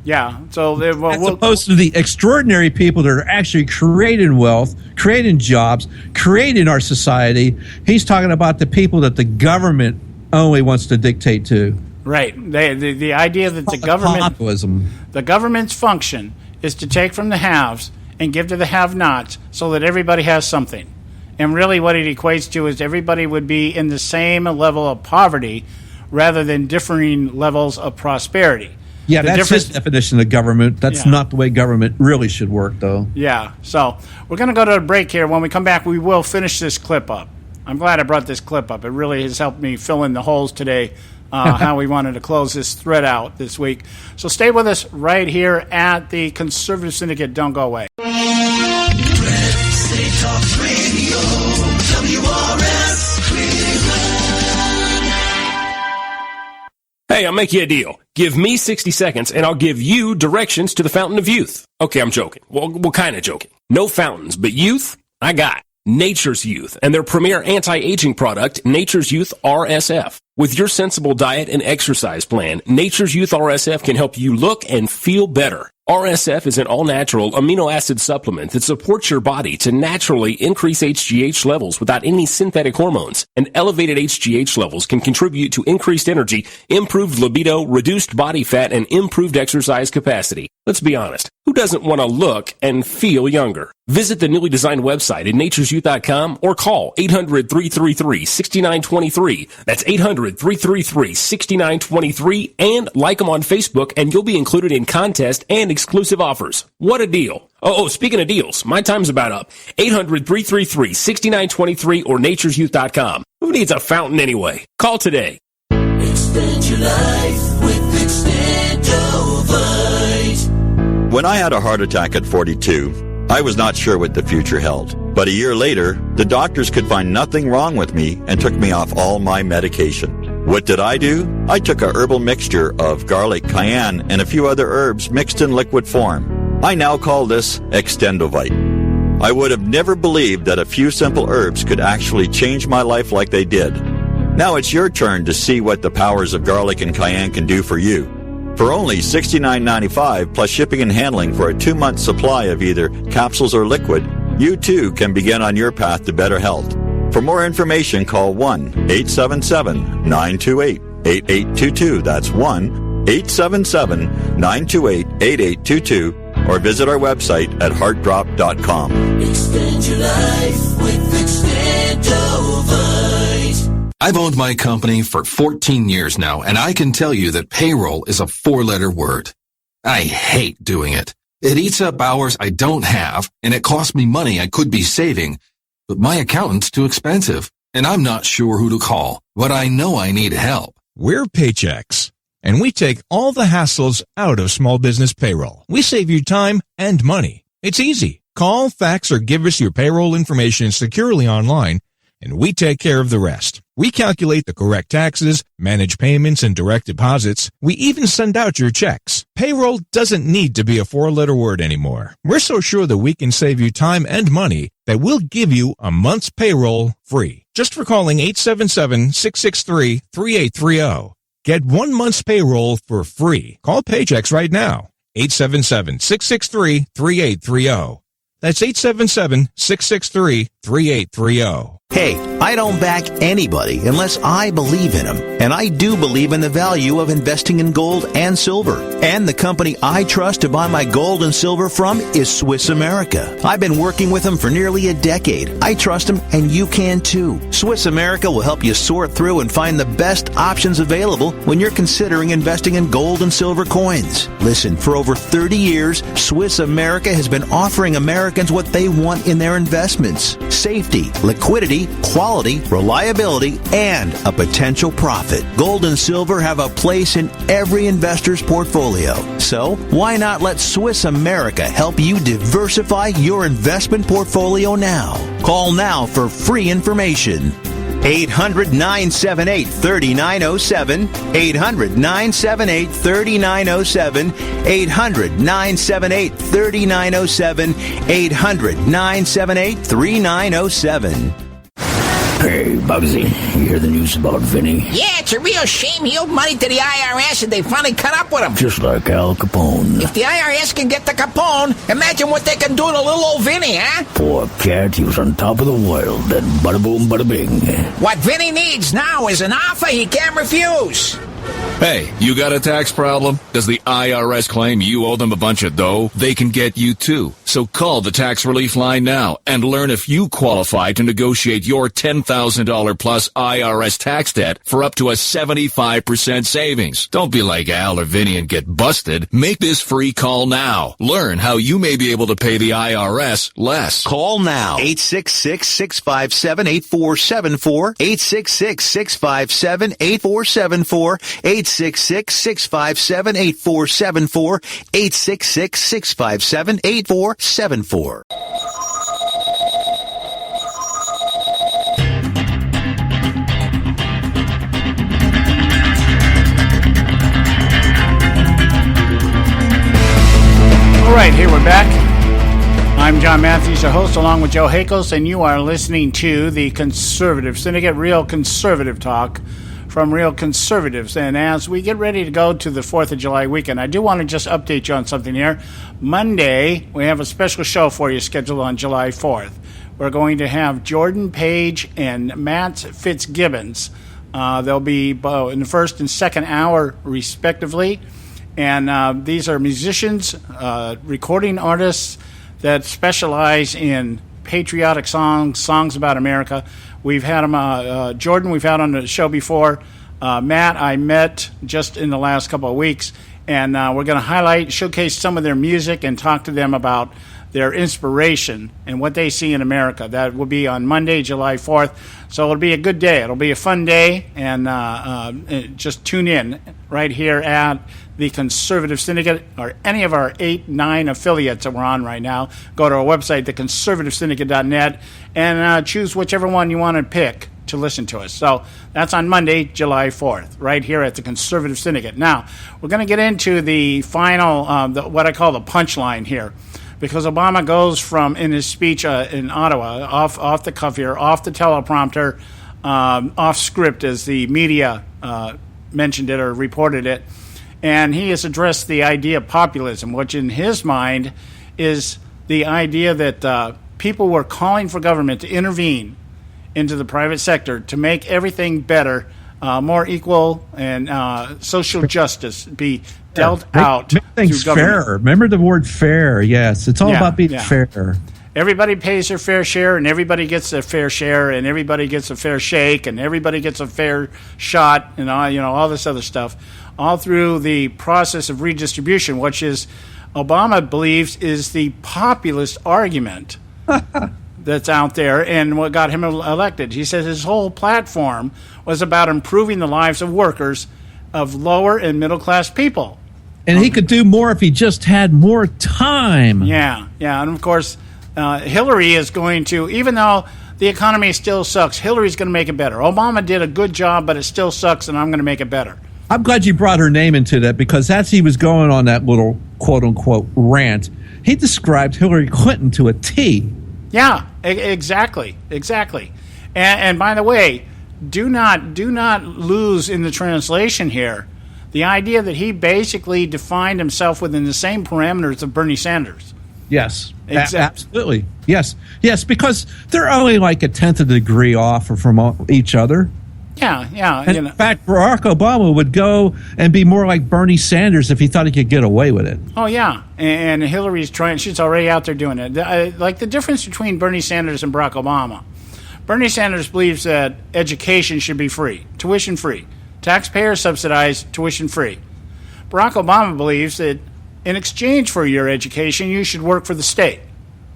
Yeah. So as opposed to the extraordinary people that are actually creating wealth, creating jobs, creating our society. He's talking about the people that the government only wants to dictate to. Right. The idea that the government's function is to take from the haves and give to the have-nots so that everybody has something. And really what it equates to is everybody would be in the same level of poverty rather than differing levels of prosperity. Yeah, that's his definition of government. That's not the way government really should work, though. Yeah, so we're going to go to a break here. When we come back, we will finish this clip up. I'm glad I brought this clip up. It really has helped me fill in the holes today, how we wanted to close this thread out this week. So stay with us right here at the Conservative Syndicate. Don't go away. Hey, I'll make you a deal. Give me 60 seconds, and I'll give you directions to the Fountain of Youth. Okay, I'm joking. Well, kind of joking. No fountains, but youth, I got. Nature's Youth, and their premier anti-aging product, Nature's Youth RSF. With your sensible diet and exercise plan, Nature's Youth RSF can help you look and feel better. RSF is an all-natural amino acid supplement that supports your body to naturally increase HGH levels without any synthetic hormones. And elevated HGH levels can contribute to increased energy, improved libido, reduced body fat, and improved exercise capacity. Let's be honest, who doesn't want to look and feel younger? Visit the newly designed website at naturesyouth.com or call 800-333-6923. That's 800-333-6923, and like them on Facebook and you'll be included in contest and exclusive offers. What a deal. Oh, speaking of deals, my time's about up. 800-333-6923 or naturesyouth.com. Who needs a fountain anyway? Call today. Extend your life with Extendovite. When I had a heart attack at 42, I was not sure what the future held. But a year later, the doctors could find nothing wrong with me and took me off all my medication. What did I do? I took a herbal mixture of garlic, cayenne, and a few other herbs mixed in liquid form. I now call this Extendovite. I would have never believed that a few simple herbs could actually change my life like they did. Now it's your turn to see what the powers of garlic and cayenne can do for you. For only $69.95 plus shipping and handling for a 2-month supply of either capsules or liquid, you too can begin on your path to better health. For more information, call 1-877-928-8822. That's 1-877-928-8822. Or visit our website at heartdrop.com. Extend your life with Extendovite. I've owned my company for 14 years now, and I can tell you that payroll is a 4-letter word. I hate doing it. It eats up hours I don't have, and it costs me money I could be saving. But my accountant's too expensive, and I'm not sure who to call, but I know I need help. We're Paychex, and we take all the hassles out of small business payroll. We save you time and money. It's easy. Call, fax, or give us your payroll information securely online, and we take care of the rest. We calculate the correct taxes, manage payments and direct deposits. We even send out your checks. Payroll doesn't need to be a 4-letter word anymore. We're so sure that we can save you time and money that we'll give you a month's payroll free. Just for calling 877-663-3830. Get 1 month's payroll for free. Call Paychex right now. 877-663-3830. That's 877-663-3830. Hey, I don't back anybody unless I believe in them. And I do believe in the value of investing in gold and silver. And the company I trust to buy my gold and silver from is Swiss America. I've been working with them for nearly a decade. I trust them, and you can too. Swiss America will help you sort through and find the best options available when you're considering investing in gold and silver coins. Listen, for over 30 years, Swiss America has been offering Americans what they want in their investments: safety, liquidity, quality, reliability, and a potential profit. Gold and silver have a place in every investor's portfolio. So, why not let Swiss America help you diversify your investment portfolio now? Call now for free information. 800-978-3907, 800-978-3907, 800-978-3907, 800-978-3907. Hey, Bugsy, you hear the news about Vinny? Yeah, it's a real shame he owed money to the IRS and they finally cut up with him. Just like Al Capone. If the IRS can get to Capone, imagine what they can do to little old Vinny, huh? Poor cat, he was on top of the world, then bada boom, bada bing. What Vinny needs now is an offer he can't refuse. Hey, you got a tax problem? Does the IRS claim you owe them a bunch of dough? They can get you too. So call the tax relief line now and learn if you qualify to negotiate your $10,000 plus IRS tax debt for up to a 75% savings. Don't be like Al or Vinny and get busted. Make this free call now. Learn how you may be able to pay the IRS less. Call now. 866-657-8474. 866-657-8474. 866-657-8474. 866-657-8474. All right, here we're back I'm John Matthews, your host, along with Joe Hakos, and you are listening to the Conservative Syndicate, real conservative talk from real conservatives. And as we get ready to go to the 4th of July weekend, I do want to just update you on something here. Monday, we have a special show for you scheduled on July 4th. We're going to have Jordan Page and Matt Fitzgibbons. They'll be in the first and second hour, respectively. And these are musicians, recording artists that specialize in patriotic songs about America. We've had them, Jordan, we've had on the show before. Matt, I met just in the last couple of weeks. And we're going to showcase some of their music and talk to them about their inspiration and what they see in America. That will be on Monday, July 4th. So it'll be a good day. It'll be a fun day. And just tune in right here at the Conservative Syndicate or any of our 8-9 affiliates that we're on right now. Go to our website, theconservativesyndicate.net, and choose whichever one you want to pick to listen to us. So that's on Monday, July 4th, right here at the Conservative Syndicate. Now, we're going to get into the final, what I call the punchline here, because Obama goes from, in his speech in Ottawa, off the cuff here, off the teleprompter, off script as the media mentioned it or reported it, and he has addressed the idea of populism, which in his mind is the idea that people were calling for government to intervene into the private sector to make everything better, more equal, and social justice be dealt out. Make things fair. Remember the word fair. Yes, it's all about being fair. Everybody pays their fair share, and everybody gets their fair share, and everybody gets a fair shake, and everybody gets a fair shot, and all this other stuff, all through the process of redistribution, which is Obama believes is the populist argument that's out there and what got him elected. He says his whole platform was about improving the lives of workers, of lower and middle class people. And he could do more if he just had more time. Yeah. And of course, Hillary is going to, even though the economy still sucks, Hillary's going to make it better. Obama did a good job, but it still sucks, and I'm going to make it better. I'm glad you brought her name into that, because as he was going on that little quote-unquote rant, he described Hillary Clinton to a T. Yeah, exactly. And by the way, do not lose in the translation here the idea that he basically defined himself within the same parameters of Bernie Sanders. Yes, absolutely. Yes, because they're only like a tenth of a degree off from each other. Yeah. And in fact, Barack Obama would go and be more like Bernie Sanders if he thought he could get away with it. Oh, yeah. And Hillary's trying. She's already out there doing it. Like the difference between Bernie Sanders and Barack Obama. Bernie Sanders believes that education should be free, tuition free. Taxpayers subsidized, tuition free. Barack Obama believes that in exchange for your education, you should work for the state.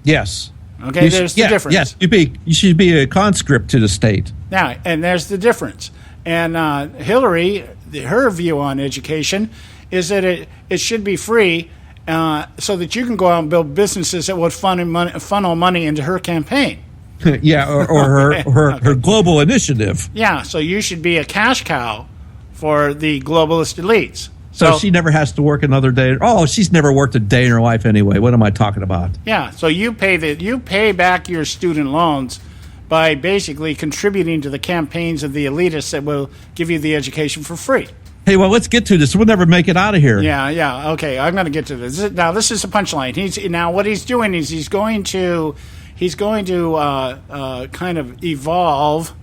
Yes. Okay, there's the difference. Yes, you should be a conscript to the state. Yeah, and there's the difference. And Hillary, her view on education is that it should be free so that you can go out and build businesses that would funnel money into her campaign. Yeah, or her global initiative. Yeah, so you should be a cash cow for the globalist elites. So she never has to work another day. Oh, she's never worked a day in her life anyway. What am I talking about? Yeah, so you pay back your student loans by basically contributing to the campaigns of the elitists that will give you the education for free. Hey, well, let's get to this. We'll never make it out of here. Yeah. Okay, I'm going to get to this. Now, this is a punchline. What he's doing is he's going to kind of evolve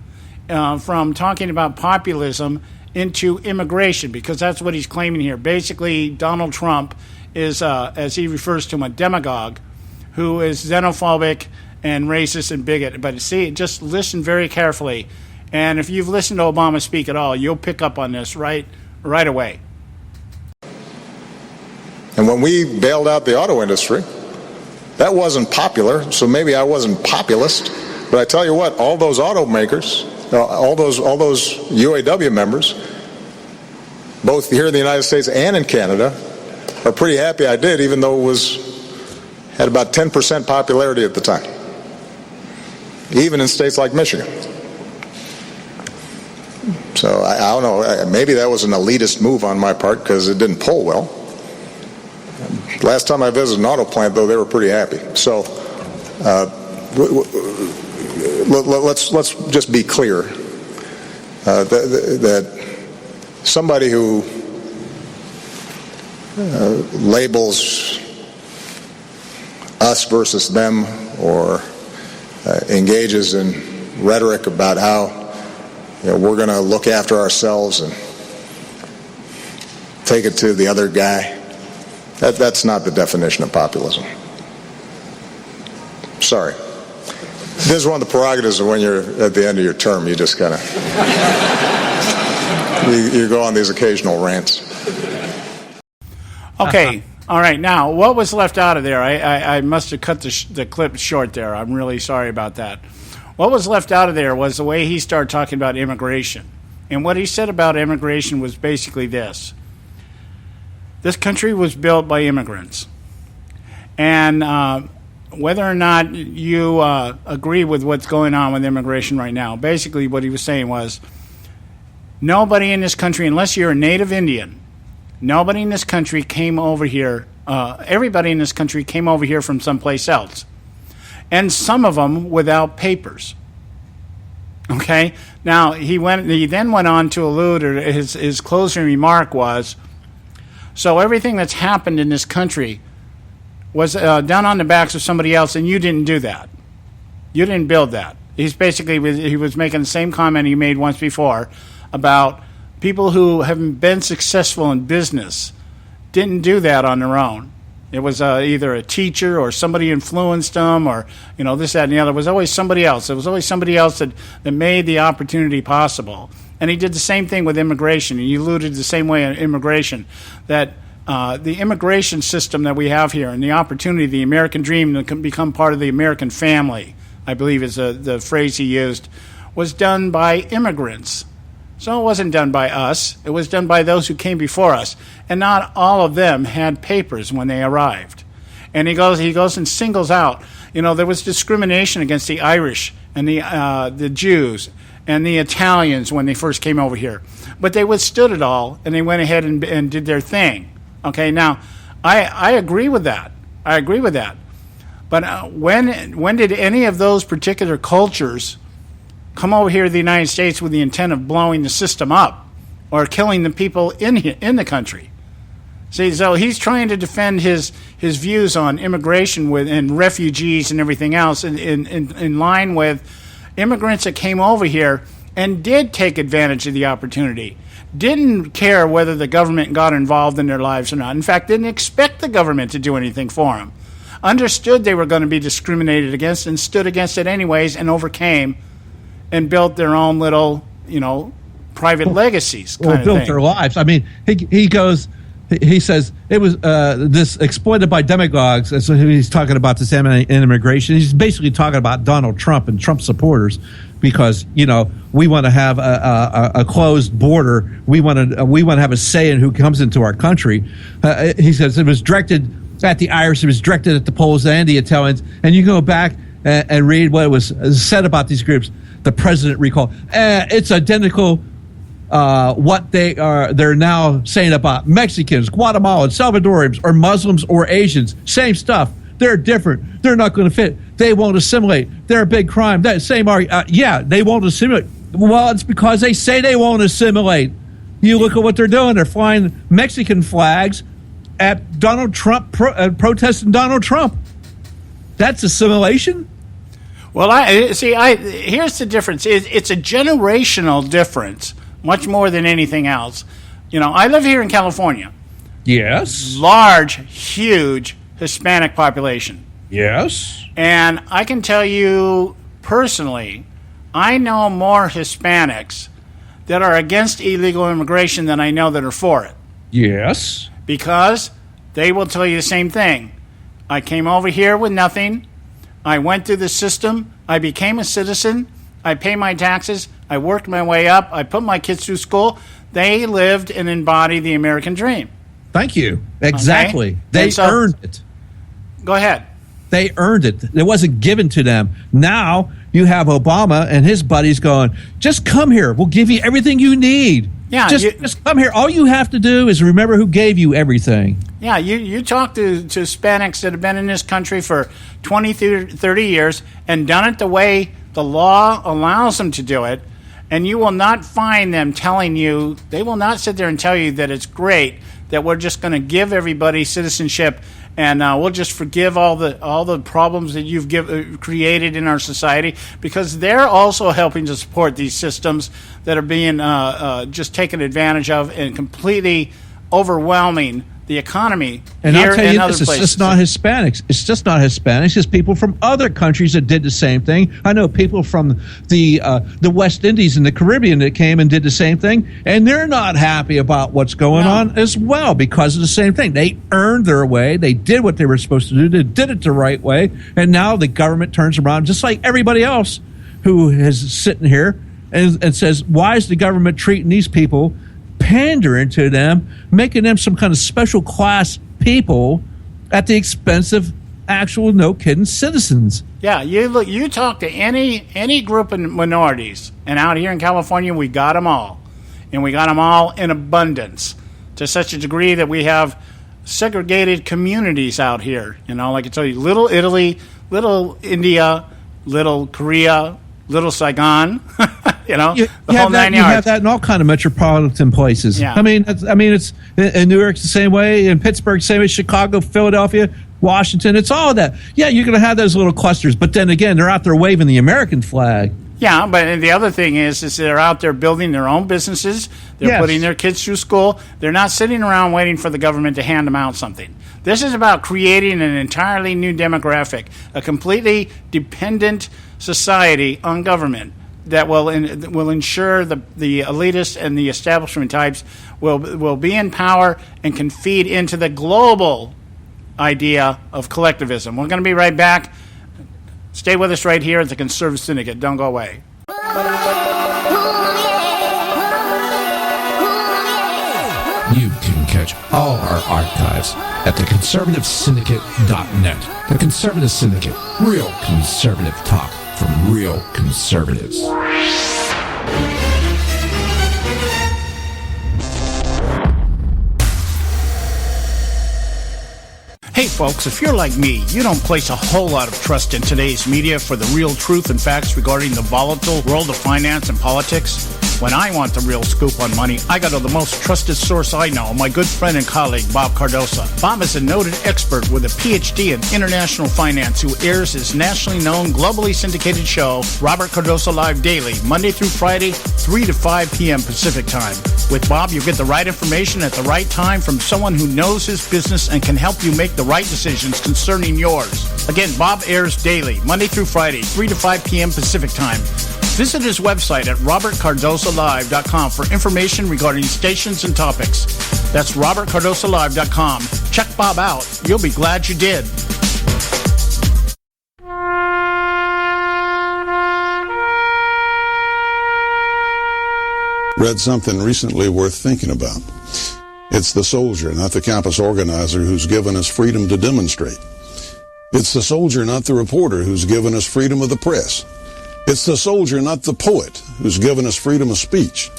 from talking about populism into immigration, because that's what he's claiming here. Basically, Donald Trump is, as he refers to him, a demagogue who is xenophobic and racist and bigot. But see, just listen very carefully. And if you've listened to Obama speak at all, you'll pick up on this right away. And when we bailed out the auto industry, that wasn't popular, so maybe I wasn't populist. But I tell you what, all those automakers, all those UAW members, both here in the United States and in Canada, are pretty happy I did, even though it had about 10% popularity at the time, even in states like Michigan. So I don't know, maybe that was an elitist move on my part because it didn't pull well. Last time I visited an auto plant, though, they were pretty happy. So let's just be clear that somebody who labels us versus them or engages in rhetoric about how we're going to look after ourselves and take it to the other guy, that's not the definition of populism. Sorry. This is one of the prerogatives of when you're at the end of your term. You just kind of you go on these occasional rants. Okay. All right. Now, what was left out of there? I must have cut the clip short there. I'm really sorry about that. What was left out of there was the way he started talking about immigration. And what he said about immigration was basically this. This country was built by immigrants. And whether or not you agree with what's going on with immigration right now, basically what he was saying was, nobody in this country, unless you're a native Indian, nobody in this country came over here. Everybody in this country came over here from someplace else. And some of them without papers. Okay? Now, he then went on to allude, or his closing remark was, so everything that's happened in this country was done on the backs of somebody else, and you didn't do that. You didn't build that. He was making the same comment he made once before about people who have been successful in business didn't do that on their own. It was either a teacher or somebody influenced them or, this, that, and the other. It was always somebody else. It was always somebody else that made the opportunity possible. And he did the same thing with immigration. He alluded the same way in immigration, that the immigration system that we have here and the opportunity, the American dream to become part of the American family, I believe is the phrase he used, was done by immigrants. So it wasn't done by us. It was done by those who came before us. And not all of them had papers when they arrived. And he goes and singles out, there was discrimination against the Irish and the Jews and the Italians when they first came over here. But they withstood it all, and they went ahead and did their thing. Okay, now, I agree with that. I agree with that. But when did any of those particular cultures come over here to the United States with the intent of blowing the system up or killing the people in the country? See, so he's trying to defend his views on immigration and refugees and everything else in line with immigrants that came over here and did take advantage of the opportunity, didn't care whether the government got involved in their lives or not. In fact, didn't expect the government to do anything for them. Understood they were going to be discriminated against and stood against it anyways and overcame and built their own little, private legacies kind of built thing. Their lives. I mean, he says it was this exploited by demagogues. And so he's talking about this immigration. He's basically talking about Donald Trump and Trump supporters because, we want to have a closed border. We want to have a say in who comes into our country. He says it was directed at the Irish. It was directed at the Poles and the Italians. And you go back and read what was said about these groups. The president recall. It's identical. What they're now saying about Mexicans, Guatemalans, Salvadorians, or Muslims or Asians. Same stuff. They're different. They're not going to fit. They won't assimilate. They're a big crime. That same argument. They won't assimilate. Well, it's because they say they won't assimilate. You look at what they're doing. They're flying Mexican flags at Donald Trump, protesting Donald Trump. That's assimilation? Well, here's the difference. It's a generational difference, much more than anything else. I live here in California. Yes. Large, huge Hispanic population. Yes. And I can tell you personally, I know more Hispanics that are against illegal immigration than I know that are for it. Yes. Because they will tell you the same thing. I came over here with nothing. I went through the system. I became a citizen. I pay my taxes. I worked my way up. I put my kids through school. They lived and embodied the American dream. Thank you. Exactly. Okay? They earned it. Go ahead. They earned it. It wasn't given to them. Now you have Obama and his buddies going, just come here. We'll give you everything you need. Yeah, just come here. All you have to do is remember who gave you everything. Yeah, you talk to Hispanics that have been in this country for 20, 30 years and done it the way the law allows them to do it, and you will not find them telling you, they will not sit there and tell you that it's great, that we're just going to give everybody citizenship and we'll just forgive all the problems that you've created in our society, because they're also helping to support these systems that are being just taken advantage of and completely overwhelming the economy. And here I'll tell and you other this, it's places. just not Hispanics. It's just not Hispanics. It's people from other countries that did the same thing. I know people from the West Indies and the Caribbean that came and did the same thing, and they're not happy about what's going on as well because of the same thing. They earned their way. They did what they were supposed to do. They did it the right way, and now the government turns around, just like everybody else who is sitting here and says, why is the government treating these people, pandering to them, making them some kind of special class people at the expense of actual, no kidding, citizens? Yeah, you talk to any group of minorities, and out here in California, we got them all. And we got them all in abundance, to such a degree that we have segregated communities out here. You know, like I told you, Little Italy, Little India, Little Korea, Little Saigon, you know, the whole 9 yards. You have that in all kind of metropolitan places. Yeah. I mean, it's in New York the same way, in Pittsburgh the same way, Chicago, Philadelphia, Washington. It's all of that. Yeah, you're going to have those little clusters, but then again, they're out there waving the American flag. Yeah, but the other thing is they're out there building their own businesses. They're putting their kids through school. They're not sitting around waiting for the government to hand them out something. This is about creating an entirely new demographic, a completely dependent society on government that will ensure the elitists and the establishment types will be in power and can feed into the global idea of collectivism. We're going to be right back. Stay with us right here at the Conservative Syndicate. Don't go away. You can catch all our archives at theconservativesyndicate.net. The Conservative Syndicate. Real conservative talk from real conservatives. Hey folks, if you're like me, you don't place a whole lot of trust in today's media for the real truth and facts regarding the volatile world of finance and politics. When I want the real scoop on money, I go to the most trusted source I know, my good friend and colleague, Bob Cardosa. Bob is a noted expert with a PhD in international finance who airs his nationally known, globally syndicated show, Robert Cardosa Live Daily, Monday through Friday, 3 to 5 p.m. Pacific Time. With Bob, you get the right information at the right time from someone who knows his business and can help you make the right decisions concerning yours. Again, Bob airs daily, Monday through Friday, 3 to 5 p.m. Pacific Time. Visit his website at robertcardosalive.com for information regarding stations and topics. That's robertcardosalive.com. Check Bob out. You'll be glad you did. Read something recently worth thinking about. It's the soldier, not the campus organizer, who's given us freedom to demonstrate. It's the soldier, not the reporter, who's given us freedom of the press. It's the soldier, not the poet, who's given us freedom of speech.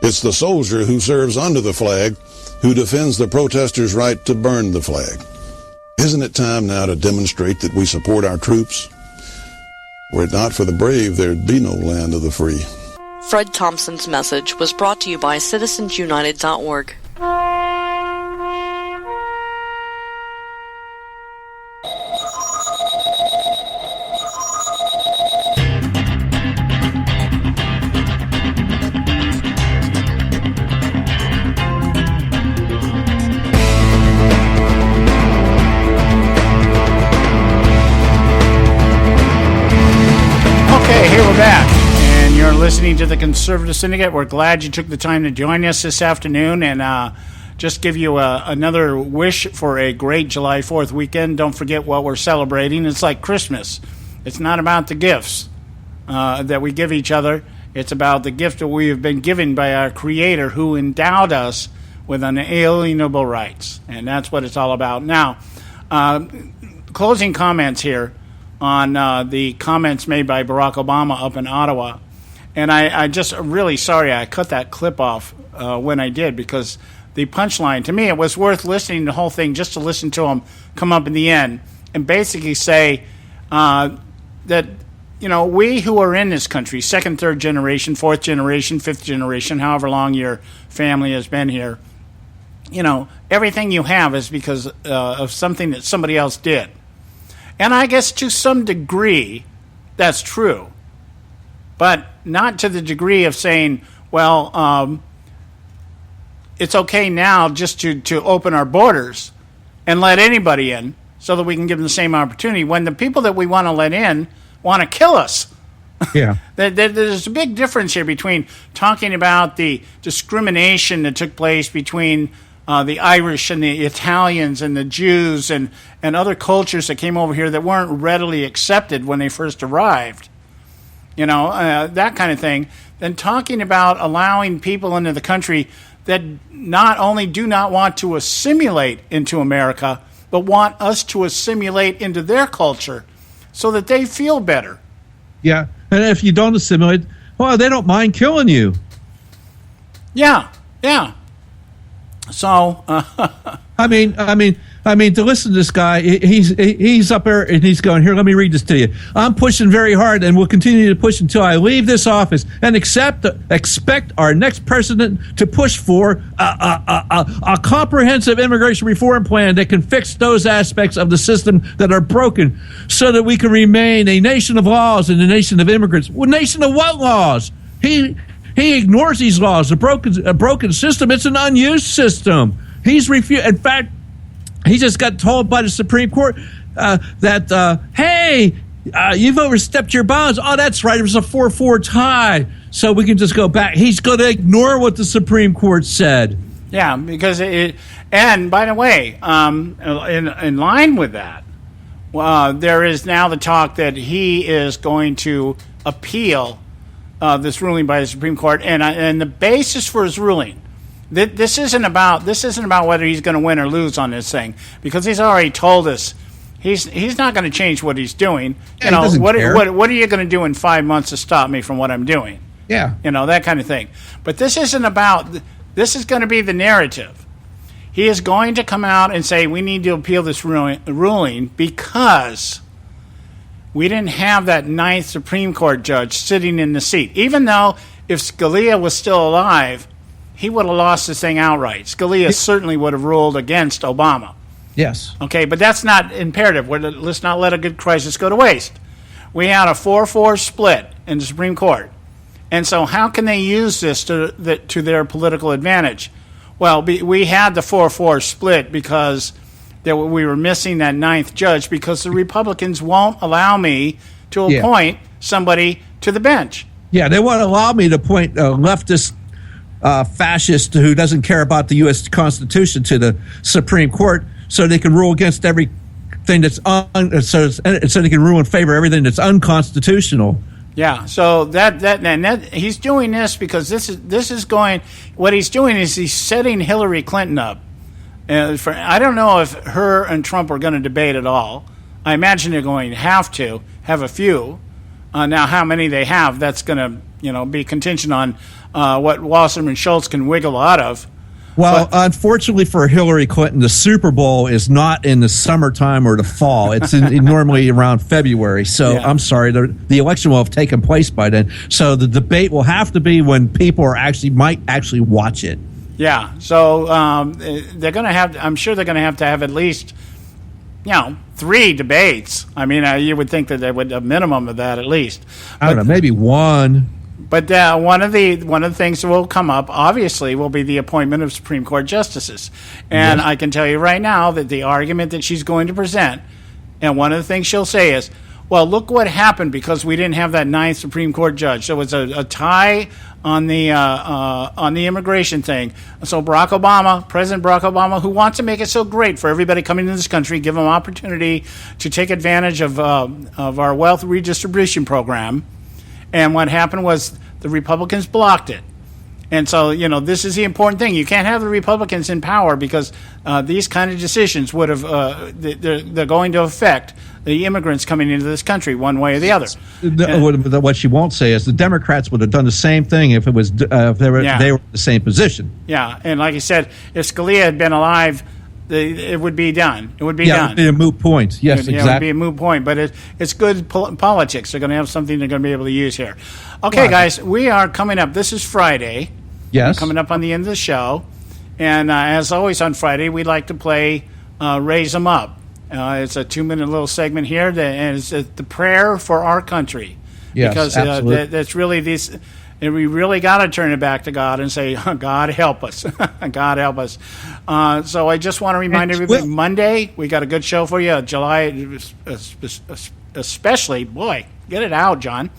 It's the soldier who serves under the flag, who defends the protesters' right to burn the flag. Isn't it time now to demonstrate that we support our troops? Were it not for the brave, there'd be no land of the free. Fred Thompson's message was brought to you by citizensunited.org. Okay, here we're back. And you're listening to the Conservative Syndicate. We're glad you took the time to join us this afternoon, and just give you another wish for a great July 4th weekend. Don't forget what we're celebrating. It's like Christmas. It's not about the gifts that we give each other. It's about the gift that we have been given by our Creator, who endowed us with unalienable rights. And that's what it's all about. Now, closing comments here on the comments made by Barack Obama up in Ottawa. And I just really sorry I cut that clip off when I did, because the punchline, to me, it was worth listening to the whole thing just to listen to him come up in the end and basically say that, we who are in this country, second, third generation, fourth generation, fifth generation, however long your family has been here, everything you have is because of something that somebody else did. And I guess to some degree, that's true. But not to the degree of saying, well, it's okay now just to open our borders and let anybody in so that we can give them the same opportunity when the people that we want to let in want to kill us. Yeah. There's a big difference here between talking about the discrimination that took place between the Irish and the Italians and the Jews and other cultures that came over here that weren't readily accepted when they first arrived, that kind of thing, than talking about allowing people into the country that not only do not want to assimilate into America, but want us to assimilate into their culture so that they feel better. Yeah, and if you don't assimilate, well, they don't mind killing you. Yeah. So, I mean, to listen to this guy, he's up there and he's going, here, let me read this to you. I'm pushing very hard and will continue to push until I leave this office and expect our next president to push for a comprehensive immigration reform plan that can fix those aspects of the system that are broken so that we can remain a nation of laws and a nation of immigrants. Well, nation of what laws? He ignores these laws. A broken system. It's an unused system. He's refused. In fact, he just got told by the Supreme Court that, hey, you've overstepped your bounds. Oh, that's right. It was a 4-4 tie. So we can just go back. He's going to ignore what the Supreme Court said. Yeah, because and by the way, in line with that, there is now the talk that he is going to appeal this ruling by the Supreme Court, and the basis for his ruling. This isn't about whether he's going to win or lose on this thing, because he's already told us he's not going to change what he's doing. Yeah, What are you going to do in 5 months to stop me from what I'm doing? Yeah, that kind of thing. But this isn't about. This is going to be the narrative. He is going to come out and say we need to appeal this ruling because we didn't have that ninth Supreme Court judge sitting in the seat. Even though if Scalia was still alive, he would have lost this thing outright. Scalia certainly would have ruled against Obama. Yes. Okay, but that's not imperative. Let's not let a good crisis go to waste. We had a 4-4 split in the Supreme Court. And so how can they use this to their political advantage? Well, we had the 4-4 split because we were missing that ninth judge because the Republicans won't allow me to appoint somebody to the bench. Yeah, they won't allow me to appoint a leftist fascist who doesn't care about the U.S. Constitution to the Supreme Court so they can rule against everything that's so they can rule in favor of everything that's unconstitutional. Yeah, so that he's doing this because this is going. What he's doing is he's setting Hillary Clinton up. I don't know if her and Trump are going to debate at all. I imagine they're going to have a few. Now, how many they have, that's going to be contingent on what Wasserman Schultz can wiggle out of. Well, unfortunately for Hillary Clinton, the Super Bowl is not in the summertime or the fall. It's normally around February. So I'm sorry, the election will have taken place by then. So the debate will have to be when people might actually watch it. Yeah. So they're going to have. I'm sure they're going to have at least 3 debates. I mean, you would think that they would a minimum of that at least. I don't know, maybe one. But one of the things that will come up, obviously, will be the appointment of Supreme Court justices. And I can tell you right now that the argument that she's going to present, and one of the things she'll say is, well, look what happened because we didn't have that ninth Supreme Court judge. So it was a tie on the immigration thing. So President Barack Obama, who wants to make it so great for everybody coming into this country, give them opportunity to take advantage of our wealth redistribution program. And what happened was the Republicans blocked it. And so, this is the important thing. You can't have the Republicans in power because these kind of decisions would have they're going to affect the immigrants coming into this country one way or the other. What she won't say is the Democrats would have done the same thing if it was if they were in the same position. Yeah, and like I said, if Scalia had been alive, it would be done. It would be done. It would be a moot point. Yes, exactly. It would be a moot point, but it's good politics. They're going to have something they're going to be able to use here. Okay, guys, we are coming up. This is Friday. Yes. We're coming up on the end of the show. And as always on Friday, we like to play Raise 'Em Up. It's a 2-minute little segment here, and it's the prayer for our country. Yes, because that's really this. And we really got to turn it back to God and say, God help us. God help us. So I just want to remind everybody, Monday, we got a good show for you. July, especially, boy, get it out, John.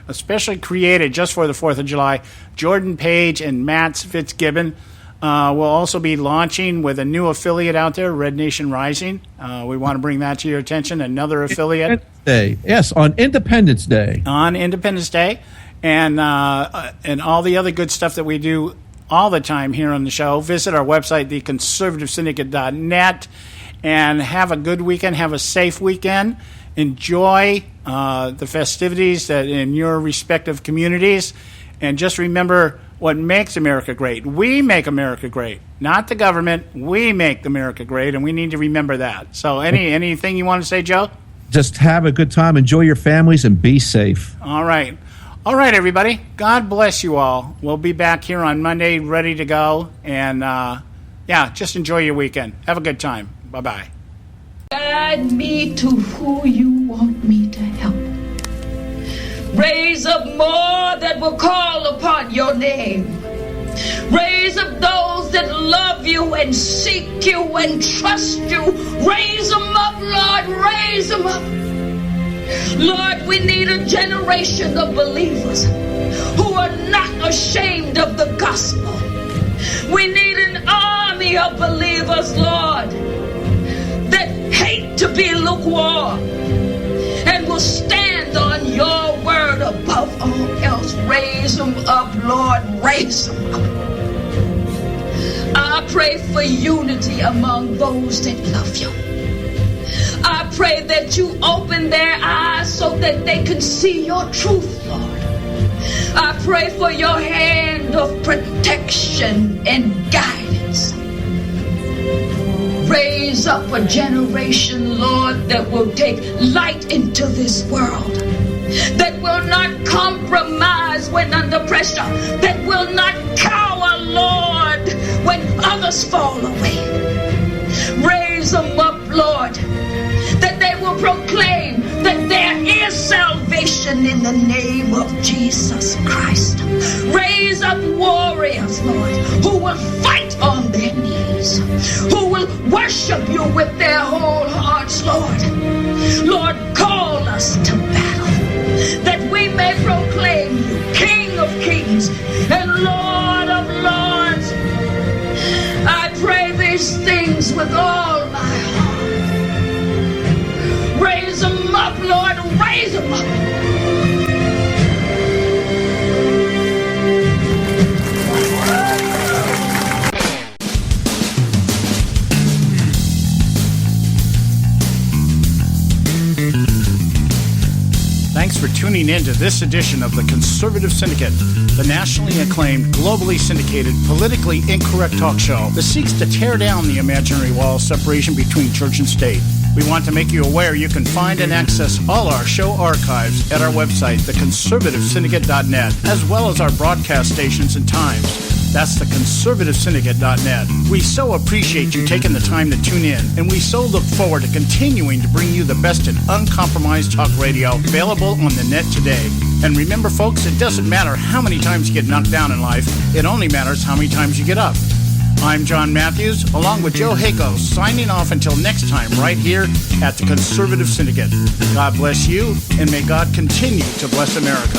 Especially created just for the 4th of July. Jordan Page and Matt Fitzgibbon will also be launching with a new affiliate out there, Red Nation Rising. We want to bring that to your attention, another affiliate. Yes, on Independence Day. On Independence Day. And all the other good stuff that we do all the time here on the show. Visit our website, theconservativesyndicate.net, and have a good weekend. Have a safe weekend. Enjoy the festivities that in your respective communities. And just remember what makes America great. We make America great, not the government. We make America great, and we need to remember that. So anything you want to say, Joe? Just have a good time. Enjoy your families and be safe. All right. All right, everybody. God bless you all. We'll be back here on Monday ready to go. And, just enjoy your weekend. Have a good time. Bye-bye. Guide me to who you want me to help. Raise up more that will call upon your name. Raise up those that love you and seek you and trust you. Raise them up, Lord. Raise them up. Lord, we need a generation of believers who are not ashamed of the gospel. We need an army of believers, Lord, that hate to be lukewarm and will stand on your word above all else. Raise them up, Lord. Raise them up. I pray for unity among those that love you. I pray that you open their eyes so that they can see your truth, Lord. I pray for your hand of protection and guidance. Raise up a generation, Lord, that will take light into this world, that will not compromise when under pressure, that will not cower, Lord, when others fall away. Raise them up, Lord, that they will proclaim that there is salvation in the name of Jesus Christ. Raise up warriors, Lord, who will fight on their knees, who will worship you with their whole hearts, Lord. Lord, call us to battle, that we may proclaim you King of kings and Lord of lords. I pray these things with all my heart. Raise them up, Lord, raise them up. Thanks for tuning in to this edition of the Conservative Syndicate, the nationally acclaimed, globally syndicated, politically incorrect talk show that seeks to tear down the imaginary wall of separation between church and state. We want to make you aware you can find and access all our show archives at our website, theconservativesyndicate.net, as well as our broadcast stations and times. That's theconservativesyndicate.net. We so appreciate you taking the time to tune in, and we so look forward to continuing to bring you the best in uncompromised talk radio available on the net today. And remember, folks, it doesn't matter how many times you get knocked down in life. It only matters how many times you get up. I'm John Matthews, along with Joe Hako, signing off until next time right here at the Conservative Syndicate. God bless you, and may God continue to bless America.